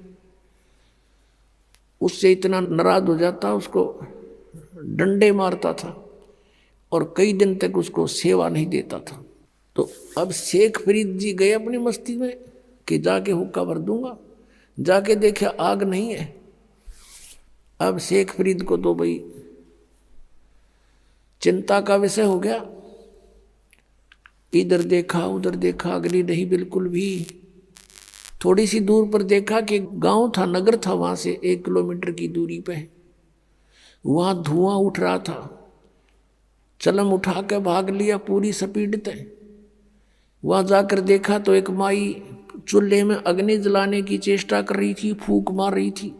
Speaker 1: उससे इतना नाराज हो जाता, उसको डंडे मारता था और कई दिन तक उसको सेवा नहीं देता था। तो अब शेख फरीद जी गए अपनी मस्ती में कि जाके हुक्का भर दूंगा, जाके देखे आग नहीं है। अब शेख फरीद को तो भाई चिंता का विषय हो गया। इधर देखा उधर देखा, अग्नि नहीं बिल्कुल भी। थोड़ी सी दूर पर देखा कि गांव था, नगर था, वहां से 1 किलोमीटर की दूरी पे वहां धुआं उठ रहा था। चलम उठा के भाग लिया पूरी स्पीड से। वहां जाकर देखा तो एक माई चूल्हे में अग्नि जलाने की चेष्टा कर रही थी, फूंक मार रही थी,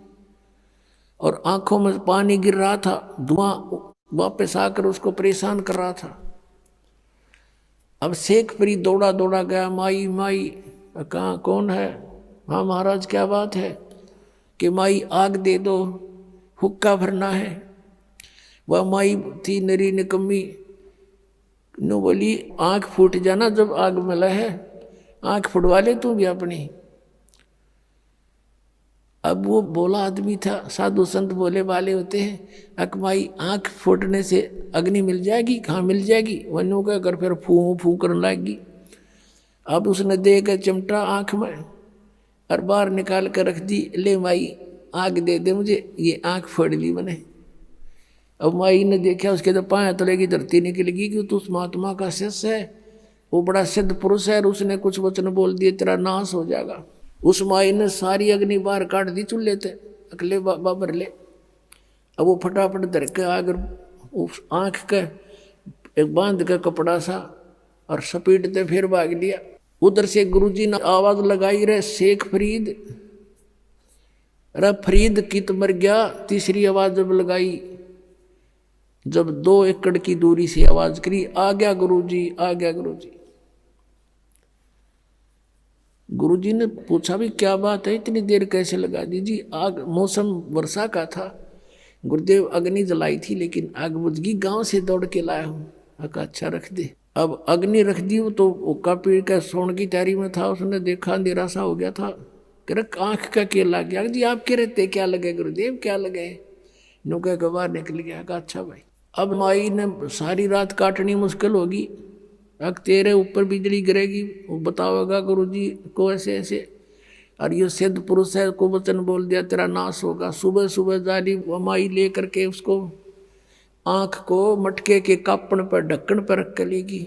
Speaker 1: और आंखों में पानी गिर रहा था। धुआं वापस आकर उसको परेशान कर रहा था। अब शेख फरीद दौड़ा दौड़ा गया, माई माई कहाँ, कौन है? हाँ महाराज क्या बात है? कि माई आग दे दो, हुक्का भरना है। वह माई थी नरी निकम्मी, नो बोली आँख फूट जाना जब आग में लहे, आँख फुटवा ले तू भी अपनी। अब वो बोला आदमी था, साधु संत बोले वाले होते हैं, अकमाई आँख फूटने से अग्नि मिल जाएगी? कहाँ मिल जाएगी? वनों का कर फिर फू फू करने लगी। अब उसने दे के चिमटा आँख में और बाहर निकाल कर रख दी, ले माई आग दे दे मुझे, ये आँख फोड़ ली मैंने। अब माई ने देखा, उसके तो पाँव तलेगी धरती निकलेगी कि तो उस महात्मा का शिष्य है, वो बड़ा सिद्ध पुरुष है, और उसने कुछ वचन बोल दिए तेरा नाश हो जाएगा। उस माई ने सारी अग्नि बाहर काट दी चूल्हे थे, अकले बाबर ले। अब वो फटाफट धर के आगर उस आँख के एक बांध के कपड़ा सा और सपीटते फिर भाग लिया। उधर से गुरुजी ने आवाज लगाई, रे शेख फरीद, रे फरीद कित मर गया। तीसरी आवाज जब लगाई, जब 2 एकड़ की दूरी से आवाज करी, आ गया गुरुजी, आ गया गुरुजी। गुरुजी ने पूछा भी क्या बात है, इतनी देर कैसे लगा दी? जी आग, मौसम वर्षा का था, गुरुदेव अग्नि जलाई थी लेकिन आग बुझ गई, गांव से दौड़ के लाया हूँ। अका अच्छा रख दे। अब अग्नि रख दी, वो तो उक्का पीड़ का सोने की तैयारी में था, उसने देखा अंधेरा सा हो गया था, कह आंख का केला गया जी, आपके रहते क्या लगे गुरुदेव, क्या लगे? नुके के बाहर निकल गया। कहा अच्छा भाई। अब माई ने सारी रात काटनी मुश्किल होगी, अब तेरे ऊपर बिजली गिरेगी, वो बताओगा गुरुजी को ऐसे ऐसे, और ये सिद्ध पुरुष है को वचन बोल दिया तेरा नाश होगा। सुबह सुबह जाली माई ले करके उसको आंख को मटके के कापण पर ढक्कन पर रख कर लेगी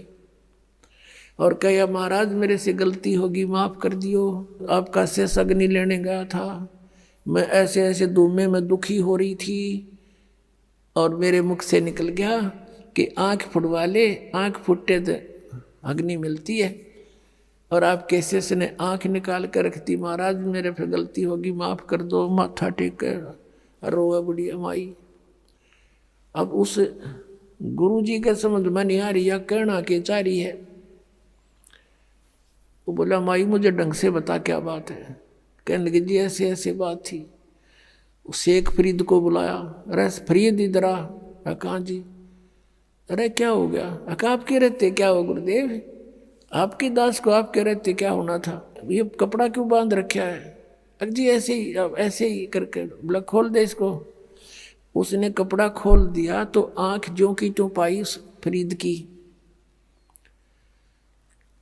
Speaker 1: और कहा महाराज मेरे से गलती होगी, माफ कर दियो, आपका शेष अग्नि लेने गया था, मैं ऐसे ऐसे धूमे में दुखी हो रही थी और मेरे मुख से निकल गया कि आंख फुटवा ले, आंख फुटते तो अग्नि मिलती है, और आपके शेष ने आंख निकाल कर रख दी, महाराज मेरे पे गलती होगी, माफ कर दो। माथा टेक कर रोआ बुढ़िया माई। अब उस गुरुजी के समझ में नहीं आ रही या कहना के चाह रही है। वो बोला माई मुझे ढंग से बता क्या बात है। कहने लगे जी ऐसे ऐसे बात थी। शेख फरीद को बुलाया, अरे फरीद इधर आ। कहाँ जी? अरे क्या हो गया? आपके रहते क्या हो गुरुदेव, आपके दास को आपके रहते क्या होना था, ये कपड़ा क्यों बांध रखा है? जी ऐसे ही करके बोला खोल दे इसको। उसने कपड़ा खोल दिया तो आंख जो की तो पाई उस फरीद की।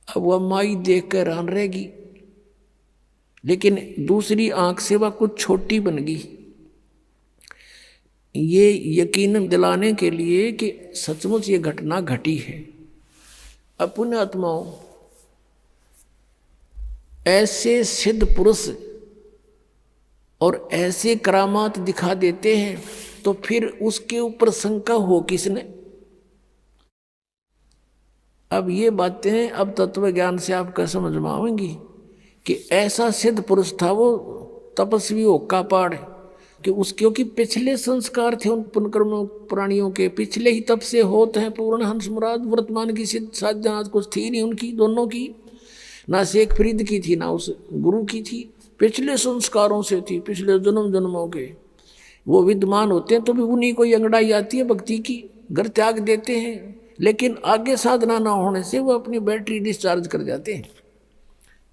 Speaker 1: अब वह माई देख कर हैरान रहेगी, लेकिन दूसरी आंख से वह कुछ छोटी बन गई। ये यकीन दिलाने के लिए कि सचमुच ये घटना घटी है। अब पुण्य आत्माओं, ऐसे सिद्ध पुरुष और ऐसे करामात दिखा देते हैं तो फिर उसके ऊपर शंका हो किसने? अब ये बातें अब तत्व ज्ञान से आपका समझ में आएंगी कि ऐसा सिद्ध पुरुष था वो तपस्वी होका पाड़, कि उसके क्योंकि पिछले संस्कार थे उन पुनकर्म प्राणियों के, पिछले ही तब से होते हैं पूर्ण हंस मुराद। वर्तमान की सिद्ध साधना कुछ थी नहीं उनकी, दोनों की, ना शेख फरीद की थी ना उस गुरु की थी, पिछले संस्कारों से थी, पिछले जन्म जन्मों के वो विद्यमान होते हैं। तो भी उन्हीं को अंगड़ाई आती है भक्ति की, घर त्याग देते हैं, लेकिन आगे साधना ना होने से वो अपनी बैटरी डिस्चार्ज कर जाते हैं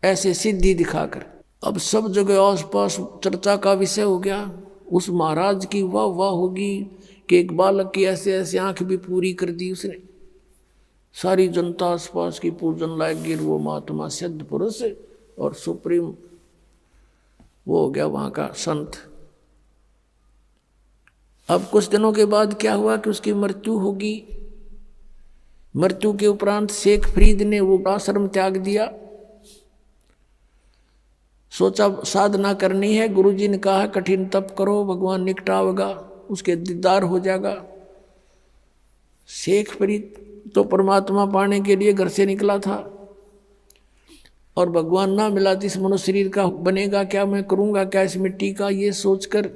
Speaker 1: ऐसे सिद्धि दिखाकर। अब सब जगह आस पास चर्चा का विषय हो गया, उस महाराज की वाह वाह होगी कि एक बालक की ऐसे ऐसे आंख भी पूरी कर दी उसने। सारी जनता आस पास की पूजन लायक गिर, वो महात्मा सिद्ध पुरुष और सुप्रीम वो हो गया वहाँ का संत। अब कुछ दिनों के बाद क्या हुआ कि उसकी मृत्यु होगी। मृत्यु के उपरांत शेख फरीद ने वो आश्रम त्याग दिया, सोचा साधना करनी है। गुरुजी ने कहा कठिन तप करो, भगवान निकटावेगा, उसके दीदार हो जाएगा। शेख फरीद तो परमात्मा पाने के लिए घर से निकला था और भगवान ना मिला तो इस मनुष्य शरीर का बनेगा क्या, मैं करूँगा क्या इस मिट्टी का, ये सोचकर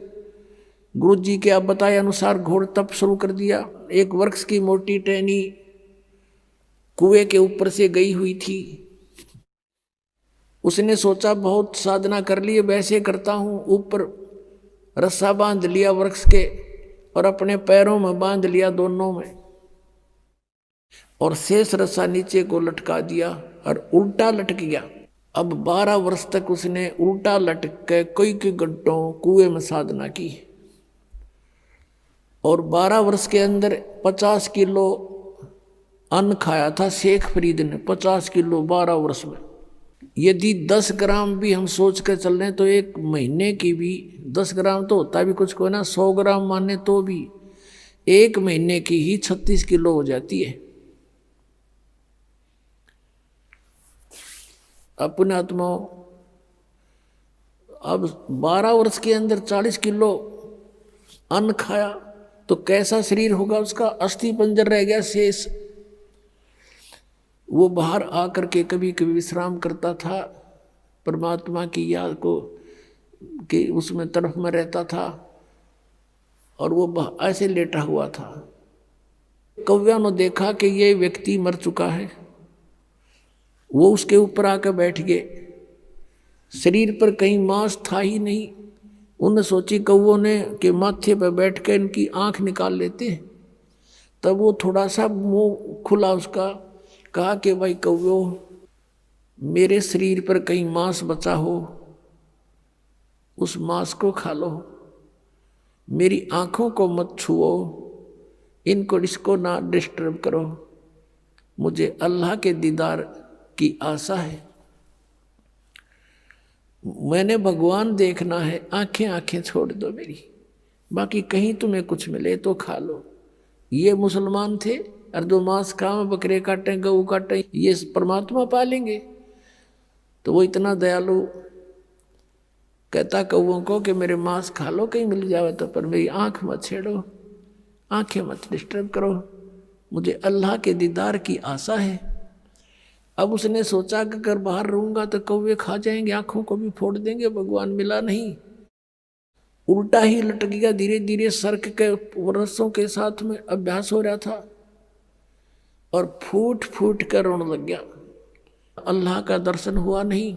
Speaker 1: गुरुजी के आप बताए अनुसार घोर तप शुरू कर दिया। एक वृक्ष की मोटी टहनी कुएं के ऊपर से गई हुई थी। उसने सोचा बहुत साधना कर ली, वैसे करता हूँ, ऊपर रस्सा बांध लिया वृक्ष के और अपने पैरों में बांध लिया दोनों में, और शेष रस्सा नीचे को लटका दिया और उल्टा लटक गया। अब 12 वर्ष तक उसने उल्टा लटक के कई घंटों कुएं में साधना की, और 12 वर्ष के अंदर 50 किलो अन्न खाया था शेख फरीद ने, 50 किलो 12 वर्ष में। यदि 10 ग्राम भी हम सोच कर चल रहे हैं तो एक महीने की भी 10 ग्राम तो होता भी कुछ को ना, 100 ग्राम माने तो भी एक महीने की ही 36 किलो हो जाती है। अपने आत्माओं, अब 12 वर्ष के अंदर 40 किलो अन्न खाया तो कैसा शरीर होगा उसका, अस्थि पंजर रह गया शेष। वो बाहर आकर के कभी कभी विश्राम करता था, परमात्मा की याद को कि उसमें तरफ में रहता था, और वो ऐसे लेटा हुआ था। कव्या ने देखा कि ये व्यक्ति मर चुका है, वो उसके ऊपर आकर बैठ गए। शरीर पर कहीं मांस था ही नहीं, उनने सोची कौवों ने के माथे पर बैठ कर इनकी आंख निकाल लेते हैं। तब वो थोड़ा सा मुंह खुला उसका, कहा कि भाई कौवो, मेरे शरीर पर कहीं मांस बचा हो, उस मांस को खा लो, मेरी आंखों को मत छुओ, इसको ना डिस्टर्ब करो, मुझे अल्लाह के दीदार की आशा है, मैंने भगवान देखना है, आंखें आंखें छोड़ दो मेरी, बाकी कहीं तुम्हें कुछ मिले तो खा लो। ये मुसलमान थे और जो मांस खाएं, बकरे काटें, गऊ काटें, ये परमात्मा पालेंगे। तो वो इतना दयालु कहता कौवों को कि मेरे मांस खा लो कहीं मिल जावे तो, पर मेरी आंख मत छेड़ो, आंखें मत डिस्टर्ब करो, मुझे अल्लाह के दीदार की आशा है। अब उसने सोचा कि अगर बाहर रहूंगा तो कौवे खा जाएंगे, आंखों को भी फोड़ देंगे, भगवान मिला नहीं, उल्टा ही लटक गया। धीरे धीरे सर्क के रस्सों के साथ में अभ्यास हो रहा था और फूट फूट कर रोने लग गया। अल्लाह का दर्शन हुआ नहीं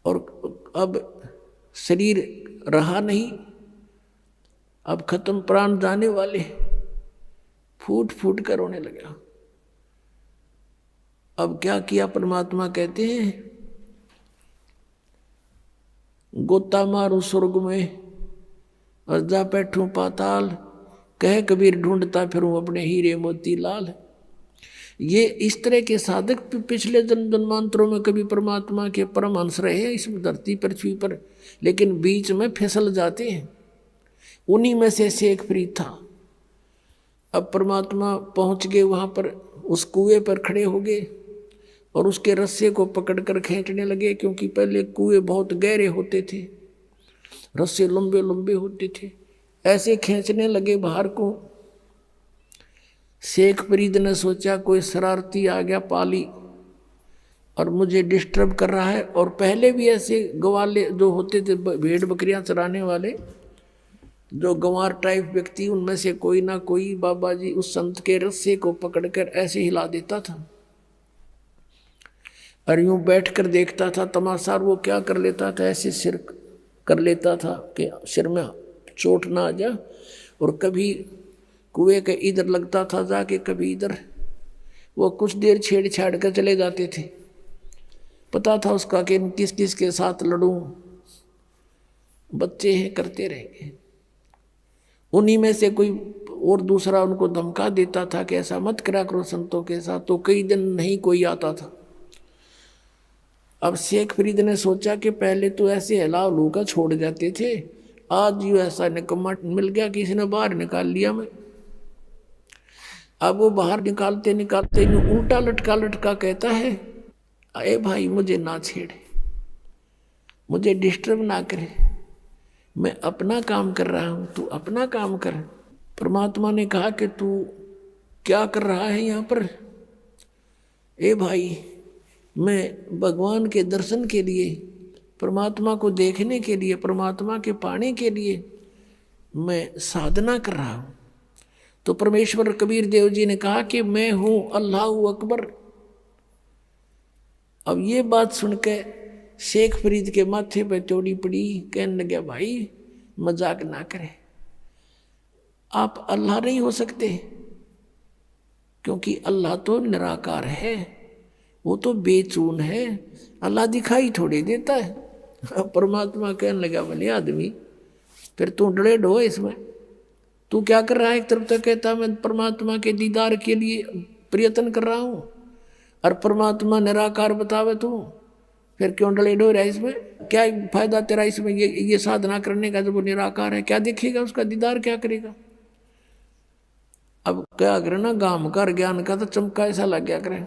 Speaker 1: और अब शरीर रहा नहीं, अब खत्म, प्राण जाने वाले, फूट फूट कर रोने लगा। अब क्या किया, परमात्मा कहते हैं गोता मारू स्वर्ग में और जा बैठूं पाताल, कह कबीर ढूंढता फिरूं अपने हीरे मोती लाल। ये इस तरह के साधक पिछले जन्म जन्मांतरों में कभी परमात्मा के परमहंस रहे हैं इस धरती पृथ्वी पर, लेकिन बीच में फिसल जाते हैं। उन्हीं में से शेख फरीद था। अब परमात्मा पहुंच गए वहां पर, उस कुएं पर खड़े हो गए और उसके रस्से को पकड़कर खींचने लगे, क्योंकि पहले कुएं बहुत गहरे होते थे, रस्से लंबे लंबे होते थे, ऐसे खींचने लगे बाहर को। शेख फरीद ने सोचा कोई शरारती आ गया पाली और मुझे डिस्टर्ब कर रहा है, और पहले भी ऐसे गवाले जो होते थे, भेड़ बकरियां चराने वाले, जो गंवार टाइप व्यक्ति, उनमें से कोई ना कोई बाबा जी उस संत के रस्से को पकड़कर ऐसे हिला देता था और यूं बैठकर देखता था तमाशा। वो क्या कर लेता था, ऐसे सिर कर लेता था कि सिर में चोट ना आ जा, और कभी कुएं के इधर लगता था जाके, कभी इधर। वो कुछ देर छेड़छाड़ कर चले जाते थे, पता था उसका कि किस किस के साथ लड़ूं, बच्चे हैं करते रहेंगे। उन्हीं में से कोई और दूसरा उनको धमका देता था कि ऐसा मत करा करो संतों के साथ, तो कई दिन नहीं कोई आता था। अब शेख फरीद ने सोचा कि पहले तो ऐसे हिला लू का छोड़ जाते थे, आज यूँ ऐसा निकम्मा मिल गया, किसी ने बाहर निकाल लिया मैं। अब वो बाहर निकालते निकालते उल्टा लटका लटका कहता है, अरे भाई मुझे ना छेड़े, मुझे डिस्टर्ब ना करे, मैं अपना काम कर रहा हूं, तू अपना काम कर। परमात्मा ने कहा कि तू क्या कर रहा है यहाँ पर? ए भाई, मैं भगवान के दर्शन के लिए, परमात्मा को देखने के लिए, परमात्मा के पाने के लिए मैं साधना कर रहा हूँ। तो परमेश्वर कबीर देव जी ने कहा कि मैं हूँ अल्लाहू अकबर। अब ये बात सुनकर शेख फरीद के माथे पे चोड़ी पड़ी, कहने लगे भाई मजाक ना करें, आप अल्लाह नहीं हो सकते, क्योंकि अल्लाह तो निराकार है, वो तो बेचून है, अल्लाह दिखाई थोड़ी देता है। अब परमात्मा कहने लगा भले आदमी, फिर तू डरे ढो इसमें, तू क्या कर रहा है? एक तरफ तो कहता मैं परमात्मा के दीदार के लिए प्रयत्न कर रहा हूँ, और परमात्मा निराकार बतावे तू, फिर क्यों डले डो रहा है इसमें? क्या फायदा तेरा इसमें ये साधना करने का, जब वो निराकार है? क्या देखेगा उसका दीदार, क्या करेगा? अब क्या करे ना, गाम कर ज्ञान का तो चमका ऐसा लग गया करे,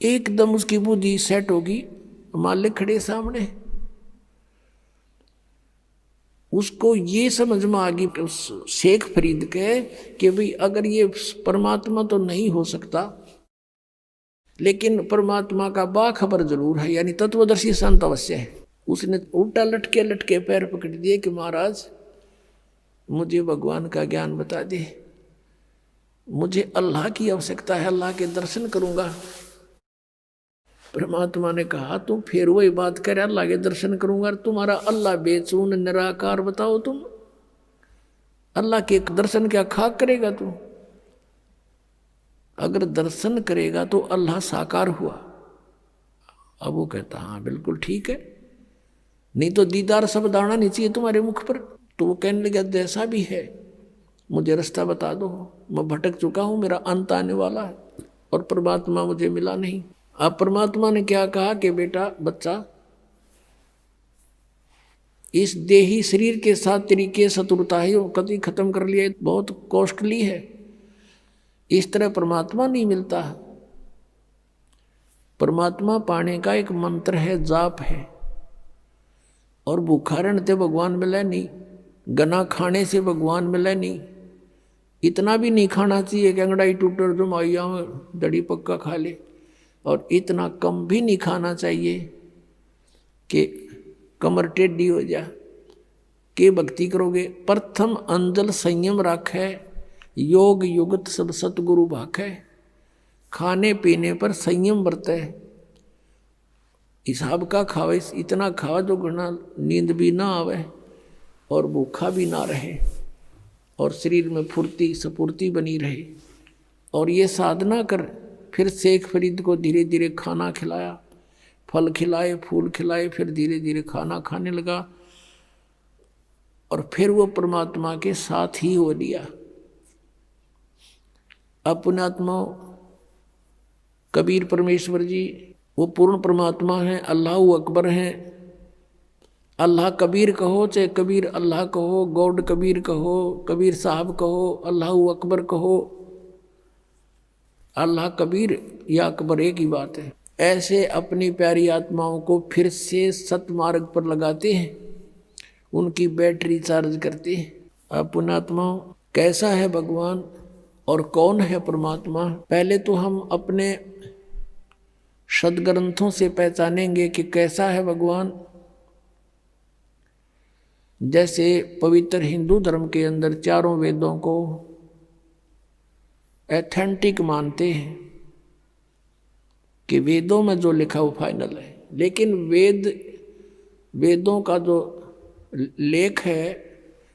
Speaker 1: एकदम उसकी बुद्धि सेट होगी, मालिक खड़े सामने, उसको ये समझ में आ गई शेख फरीद के कि भाई अगर ये परमात्मा तो नहीं हो सकता, लेकिन परमात्मा का बाखबर जरूर है, यानी तत्वदर्शी संत अवश्य है। उसने उल्टा लटके लटके पैर पकड़ दिए कि महाराज मुझे भगवान का ज्ञान बता दे, मुझे अल्लाह की आवश्यकता है, अल्लाह के दर्शन करूंगा। परमात्मा ने कहा तुम फिर वही बात कर, अल्लाह के दर्शन करूंगा, तुम्हारा अल्लाह बेचून निराकार बताओ तुम, अल्लाह के दर्शन क्या खाक करेगा तू? अगर दर्शन करेगा तो अल्लाह साकार हुआ। अब वो कहता हाँ बिल्कुल ठीक है, नहीं तो दीदार शब्द आना नहीं चाहिए तुम्हारे मुख पर। तो वो कहने लगा जैसा भी है मुझे रास्ता बता दो, मैं भटक चुका हूं, मेरा अंत आने वाला है और परमात्मा मुझे मिला नहीं। अब परमात्मा ने क्या कहा कि बेटा बच्चा, इस देही शरीर के साथ तेरी के शत्रुता है कभी खत्म कर लिया, बहुत कॉस्टली है, इस तरह परमात्मा नहीं मिलता। परमात्मा पाने का एक मंत्र है, जाप है, और भूखा रहने से भगवान मिले नहीं, गना खाने से भगवान मिले नहीं, इतना भी नहीं खाना चाहिए कि अंगड़ाई टूटर जो माइया दड़ी पक्का खा ले, और इतना कम भी नहीं खाना चाहिए कि कमर टेढ़ी हो जा के भक्ति करोगे। प्रथम अंजल संयम राखे, योग युगत सब सतगुरु भाखे, खाने पीने पर संयम बरते, हिसाब का खावे, इतना खावा जो घना नींद भी ना आवे और भूखा भी ना रहे और शरीर में फुर्ती सपूर्ति बनी रहे। और ये साधना कर। फिर शेख फरीद को धीरे धीरे खाना खिलाया, फल खिलाए, फूल खिलाए, फिर धीरे धीरे खाना खाने लगा और फिर वो परमात्मा के साथ ही हो लिया। अब पुण्यात्मा कबीर परमेश्वर जी वो पूर्ण परमात्मा हैं, अल्लाह अकबर हैं। अल्लाह कबीर कहो चाहे कबीर अल्लाह कहो, गॉड कबीर कहो, कबीर साहब कहो, अल्लाह अकबर कहो, अल्लाह कबीर या अकबर एक ही बात है। ऐसे अपनी प्यारी आत्माओं को फिर से सतमार्ग पर लगाते हैं, उनकी बैटरी चार्ज करते हैं। अब पुण्यात्माओं कैसा है भगवान और कौन है परमात्मा? पहले तो हम अपने सदग्रंथों से पहचानेंगे कि कैसा है भगवान। जैसे पवित्र हिंदू धर्म के अंदर चारों वेदों को एथेंटिक मानते हैं कि वेदों में जो लिखा वो फाइनल है, लेकिन वेदों का जो लेख है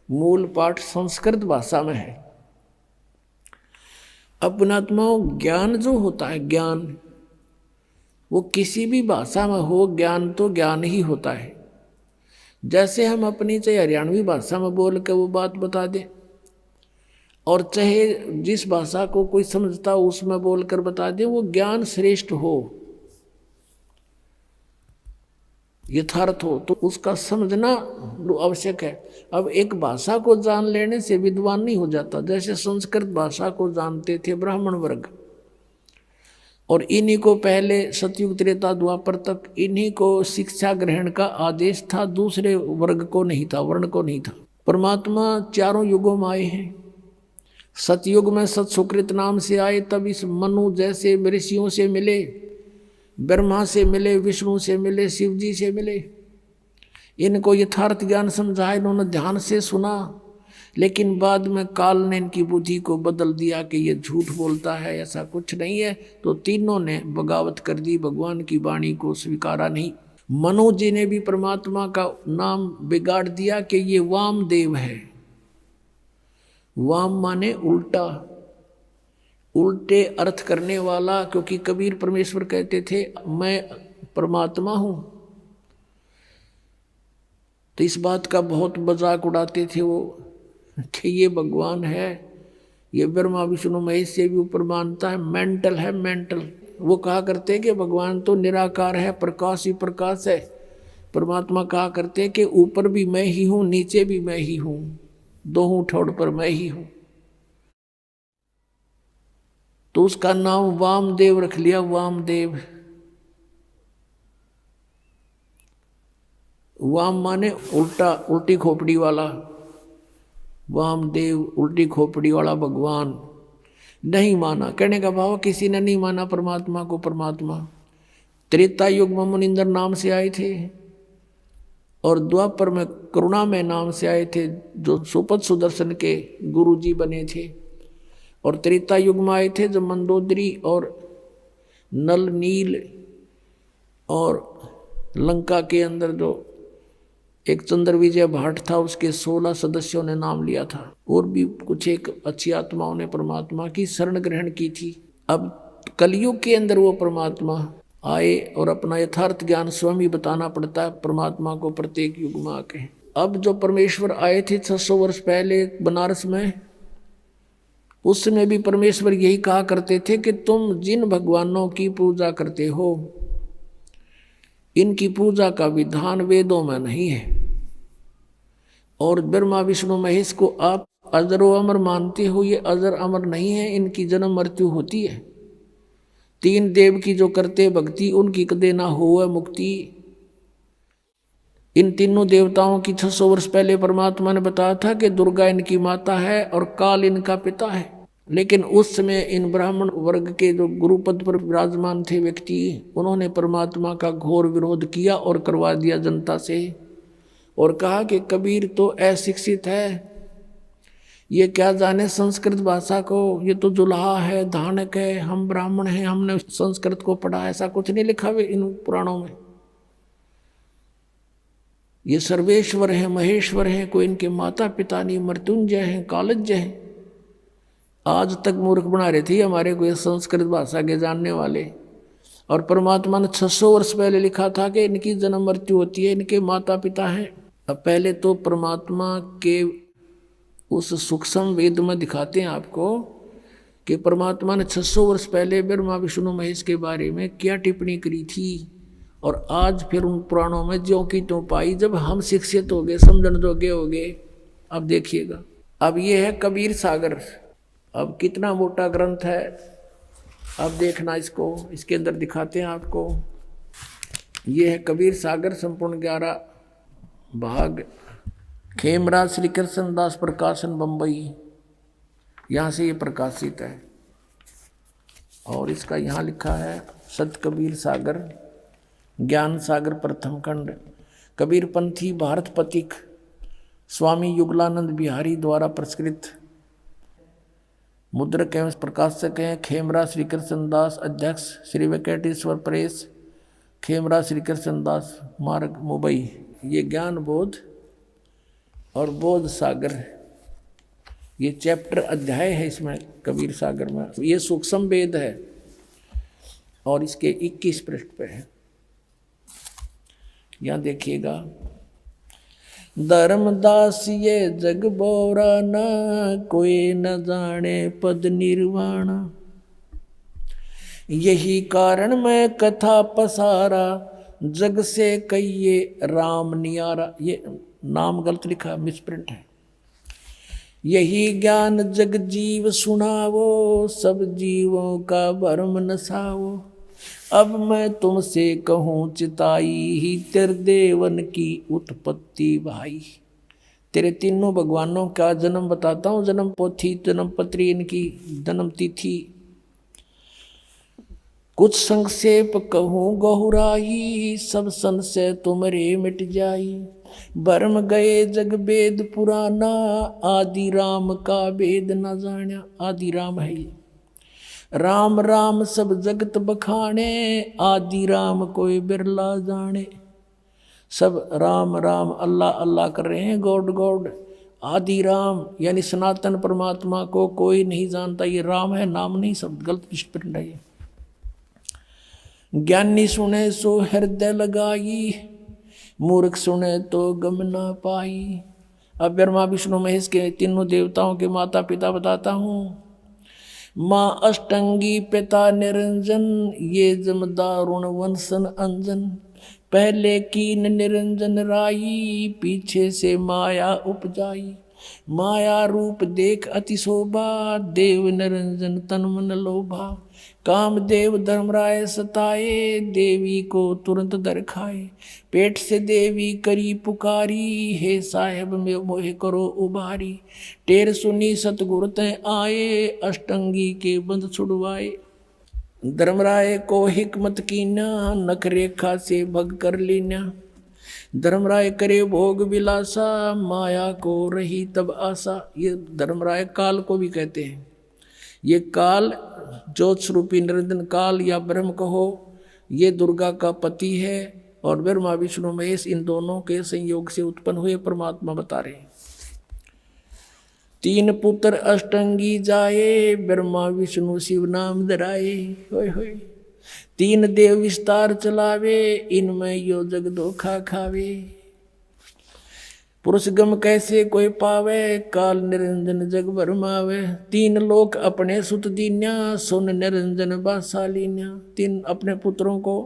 Speaker 1: मूल पाठ संस्कृत भाषा में है। अपनात्माओं ज्ञान जो होता है, ज्ञान वो किसी भी भाषा में हो, ज्ञान तो ज्ञान ही होता है। जैसे हम अपनी चाहे हरियाणवी भाषा में बोल के वो बात बता दें और चाहे जिस भाषा को कोई समझता हो उसमें बोलकर बता दें, वो ज्ञान श्रेष्ठ हो, यथार्थ हो, तो उसका समझना आवश्यक है। अब एक भाषा को जान लेने से विद्वान नहीं हो जाता। जैसे संस्कृत भाषा को जानते थे ब्राह्मण वर्ग, और इन्हीं को पहले सतयुग त्रेता द्वापर तक इन्हीं को शिक्षा ग्रहण का आदेश था, दूसरे वर्ग को नहीं था, वर्ण को नहीं था। परमात्मा चारों युगों में आए हैं। सतयुग में सत सुकृत नाम से आए, तब इस मनु जैसे ऋषियों से मिले, ब्रह्मा से मिले, विष्णु से मिले, शिव जी से मिले। इनको यथार्थ ज्ञान समझाया, इन्होंने ध्यान से सुना, लेकिन बाद में काल ने इनकी बुद्धि को बदल दिया कि ये झूठ बोलता है, ऐसा कुछ नहीं है। तो तीनों ने बगावत कर दी, भगवान की वाणी को स्वीकारा नहीं। मनु जी ने भी परमात्मा का नाम बिगाड़ दिया कि ये वामदेव है। वाम माने उल्टा, उल्टे अर्थ करने वाला, क्योंकि कबीर परमेश्वर कहते थे मैं परमात्मा हूं। तो इस बात का बहुत मजाक उड़ाते थे वो कि ये भगवान है, ये ब्रह्मा विष्णु महेश से भी ऊपर मानता है, मेंटल है, मेंटल। वो कहा करते कि भगवान तो निराकार है, प्रकाश ही प्रकाश है। परमात्मा कहा करते कि ऊपर भी मैं ही हूं, नीचे भी मैं ही हूं, दोनों ठोड़ पर मैं ही हूं। तो उसका नाम वामदेव रख लिया, वामदेव। वाम माने उल्टा, उल्टी खोपड़ी वाला। वामदेव उल्टी खोपड़ी वाला भगवान नहीं माना। कहने का भाव किसी ने नहीं माना परमात्मा को परमात्मा। त्रेता युग में मुनिंदर नाम से आए थे और द्वापर में करुणा में नाम से आए थे, जो सुपथ सुदर्शन के गुरु जी बने थे। और त्रेता युग में आए थे जब मंदोदरी और नल नील और लंका के अंदर जो एक चंद्र विजय भाट था, उसके 16 सदस्यों ने नाम लिया था, और भी कुछ एक अच्छी आत्माओं ने परमात्मा की शरण ग्रहण की थी। अब कलयुग के अंदर वो परमात्मा आए और अपना यथार्थ ज्ञान स्वयं ही बताना पड़ता है परमात्मा को प्रत्येक युग में आके। अब जो परमेश्वर आए थे 600 वर्ष पहले बनारस में, उस समय भी परमेश्वर यही कहा करते थे कि तुम जिन भगवानों की पूजा करते हो, इनकी पूजा का विधान वेदों में नहीं है, और ब्रह्मा विष्णु महेश को आप अजरो अमर मानते हो, ये अजर अमर नहीं है, इनकी जन्म मृत्यु होती है। 3 देव की जो करते भक्ति, उनकी कदे ना हो मुक्ति। इन तीनों देवताओं की 600 वर्ष पहले परमात्मा ने बताया था कि दुर्गा इनकी माता है और काल इनका पिता है। लेकिन उस समय इन ब्राह्मण वर्ग के जो गुरुपद पर विराजमान थे व्यक्ति, उन्होंने परमात्मा का घोर विरोध किया और करवा दिया जनता से, और कहा कि कबीर तो अशिक्षित है, ये क्या जाने संस्कृत भाषा को, ये तो जुल्हा है, धानक है, हम ब्राह्मण हैं, हमने संस्कृत को पढ़ा, ऐसा कुछ नहीं लिखा हुआ इन पुराणों में। ये सर्वेश्वर हैं, महेश्वर हैं, कोई इनके माता पिता नहीं, मृत्युंजय हैं, कालज्य हैं। आज तक मूर्ख बना रहे थे हमारे कोई संस्कृत भाषा के जानने वाले, और परमात्मा ने 600 वर्ष पहले लिखा था कि इनकी जन्म मृत्यु होती है, इनके माता पिता हैं। अब पहले तो परमात्मा के उस सूक्ष्म वेद में दिखाते हैं आपको कि परमात्मा ने 600 वर्ष पहले ब्रह्मा विष्णु महेश के बारे में क्या टिप्पणी करी थी, और आज फिर उन पुराणों में ज्यों की त्यों पाई। जब हम शिक्षित हो गए, समझण जोगे हो गए, अब देखिएगा। अब ये है कबीर सागर। अब कितना मोटा ग्रंथ है, अब देखना इसको, इसके अंदर दिखाते हैं आपको। ये है कबीर सागर, संपूर्ण 11 भाग, खेमराज श्री कृष्ण दास प्रकाशन बम्बई, यहाँ से ये प्रकाशित है। और इसका यहाँ लिखा है सत कबीर सागर, ज्ञान सागर प्रथम खंड, कबीर पंथी भारत पथिक, स्वामी युगलानंद बिहारी द्वारा प्रस्कृत। मुद्रक एवं प्रकाशक हैं खेमराज श्री कृष्ण दास, अध्यक्ष श्री वेंकटेश्वर प्रेस, खेमराज श्री कृष्ण दास मार्ग मुंबई। ये ज्ञान बोध और बोध सागर, ये चैप्टर अध्याय है इसमें कबीर सागर में। ये सूक्ष्म वेद है और इसके 21 पृष्ठ पे है। यहाँ देखिएगा, धर्मदास ये जग बोरा ना, कोई न जाने पद निर्वाणा, यही कारण मैं कथा पसारा, जग से कहिए राम नियारा। ये नाम गलत लिखा, मिसप्रिंट है। यही ज्ञान जग जीव सुनावो, सब जीवों का भरम नसावो, अब मैं तुमसे कहूँ चिताई, ही तेरे देवन की उत्पत्ति भाई। तेरे तीनों भगवानों का जन्म बताता हूँ, जन्म पोथी, जन्म पत्री, इनकी जन्म तिथि। कुछ संक्षेप कहूँ गहुराई, सब संशय तुमरे मिट जाई। भरम गए जग वेद पुराना, आदि राम का वेद न जाना। आदि राम है ये, राम राम सब जगत बखाने, आदि राम कोई बिरला जाने। सब राम राम अल्लाह अल्लाह कर रहे हैं, गॉड गॉड। आदि राम यानी सनातन परमात्मा को कोई नहीं जानता। ये राम है, नाम नहीं, शब्द गलत स्प्रिंट है ये। ज्ञानी सुने सो हृदय लगाई, मूर्ख सुने तो गम ना पाई। अब ब्रह्मा विष्णु महेश के तीनों देवताओं के माता पिता बताता हूँ। माँ अष्टंगी पिता निरंजन, ये जमदारुण वंशन अंजन। पहले कीन निरंजन राई, पीछे से माया उपजाई। माया रूप देख अति शोभा, देव निरंजन तन मन लोभा। काम देव धर्मराय सताए, देवी को तुरंत दर खाए। पेट से देवी करी पुकारी, हे साहेब में मोहे करो उबारी। टेर सुनी सतगुरु तय आए, अष्टंगी के बंध छुड़वाए। धर्मराय को हिकमत कीना, नख रेखा से भग कर लेना। धर्मराय करे भोग विलासा, माया को रही तब आशा। ये धर्मराय काल को भी कहते हैं। ये काल ज्योत स्वरूपी निरंजन काल या ब्रह्म कहो, ये दुर्गा का पति है और ब्रह्मा विष्णु महेश इन दोनों के संयोग से उत्पन्न हुए परमात्मा बता रहे हैं। 3 पुत्र अष्टंगी जाए, ब्रह्मा विष्णु शिव नाम धराए। होय होय। 3 देव विस्तार चलावे, इनमें यो जग धोखा खावे। पुरुष गम कैसे कोई पावे, काल निरंजन जग भरमावे। 3 लोक अपने सुत दीन्या, सुन निरंजन बासालीन्या। 3 अपने पुत्रों को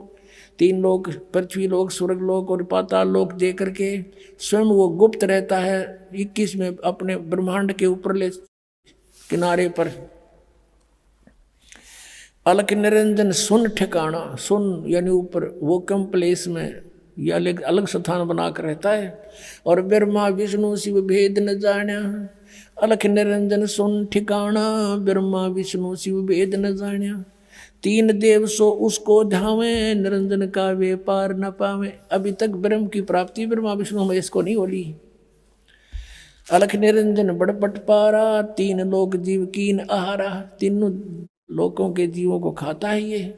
Speaker 1: 3 लोक, पृथ्वी लोक, स्वर्ग लोक और पाताल लोक दे करके स्वयं वो गुप्त रहता है 21 में अपने ब्रह्मांड के ऊपरले किनारे पर। अलख निरंजन सुन ठिकाना, सुन यानी ऊपर, वो कम प्लेस में या अलग स्थान बनाकर रहता है। और ब्रह्मा विष्णु शिव भेद न जाना, अलख निरंजन सुन ठिकाना, ब्रह्मा विष्णु शिव भेद न जाना। 3 देव सो उसको धावे, निरंजन का वे पार न पावे। अभी तक ब्रह्म की प्राप्ति ब्रह्मा विष्णु महेश को नहीं होली। अलख निरंजन बड़ बटपारा, 3 लोक जीव कीन आहारा। 3 लोकों के जीवों को खाता है ये,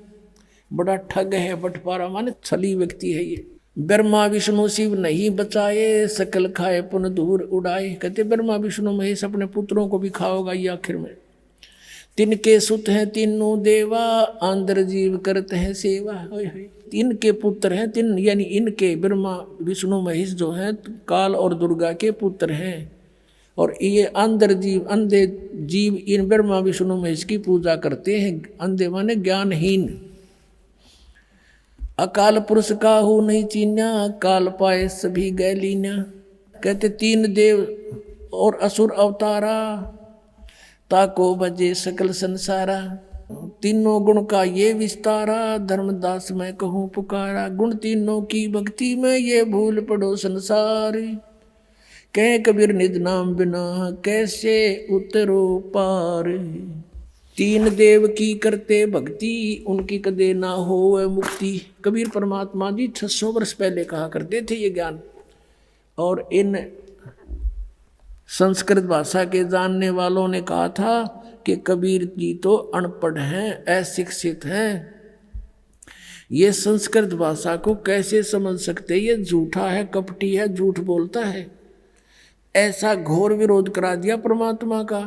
Speaker 1: बड़ा ठग है। बटपारा माने छली व्यक्ति है ये। ब्रह्मा विष्णु शिव नहीं बचाए, सकल खाए पुन दूर उड़ाए। कहते ब्रह्मा विष्णु महेश अपने पुत्रों को भी खाओगा ये आखिर में। तिनके सुत हैं तीनों देवा, आंध्र जीव करते हैं सेवा। इनके पुत्र हैं 3, यानी इनके ब्रह्मा विष्णु महेश जो हैं काल और दुर्गा के पुत्र हैं। और ये अंधर जीव, अंधे जीव इन ब्रह्मा विष्णु महेश की पूजा करते हैं। अंधे माने ज्ञानहीन। अकाल पुरुष काहू नहीं चीन्या, काल पाए सभी गैलीन्या। कहते 3 देव और असुर अवतारा, ताको बजे सकल संसारा। 3 गुण का ये विस्तारा, धर्मदास मैं कहूँ पुकारा। गुण 3 की भक्ति में ये भूल पड़ो संसार, कह कबीर निज नाम बिना कैसे उतरो पार। 3 देव की करते भक्ति, उनकी कदे ना हो मुक्ति। कबीर परमात्मा जी 600 वर्ष पहले कहा करते थे ये ज्ञान। और इन संस्कृत भाषा के जानने वालों ने कहा था कि कबीर जी तो अनपढ़ हैं, अशिक्षित हैं, ये संस्कृत भाषा को कैसे समझ सकते, ये झूठा है, कपटी है, झूठ बोलता है। ऐसा घोर विरोध करा दिया परमात्मा का।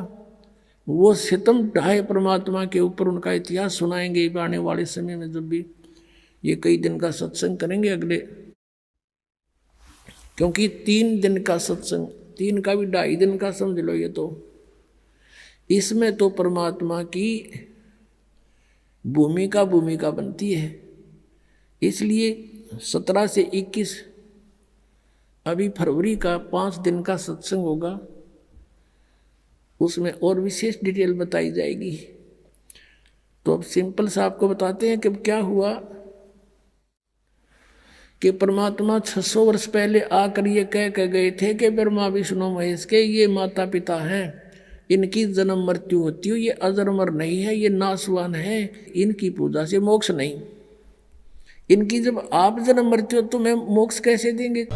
Speaker 1: वो सितम ढाए परमात्मा के ऊपर। उनका इतिहास सुनाएंगे आने वाले समय में, जब भी ये कई दिन का सत्संग करेंगे अगले, क्योंकि 3 दिन का सत्संग, 3 का भी 2.5 दिन का समझ लो ये तो। इसमें तो परमात्मा की भूमिका बनती है। इसलिए 17 से 21 अभी फरवरी का 5 दिन का सत्संग होगा, उसमें और विशेष डिटेल बताई जाएगी। तो अब सिंपल सा आपको बताते हैं कि क्या हुआ कि परमात्मा 600 वर्ष पहले आकर ये कह गए थे कि ब्रह्मा विष्णु महेश के ये माता पिता हैं, इनकी जन्म मृत्यु होती है, ये अजरमर नहीं है, ये नाशवान है, इनकी पूजा से मोक्ष नहीं। इनकी जब आप जन्म मृत्यु तो मैं मोक्ष कैसे देंगे।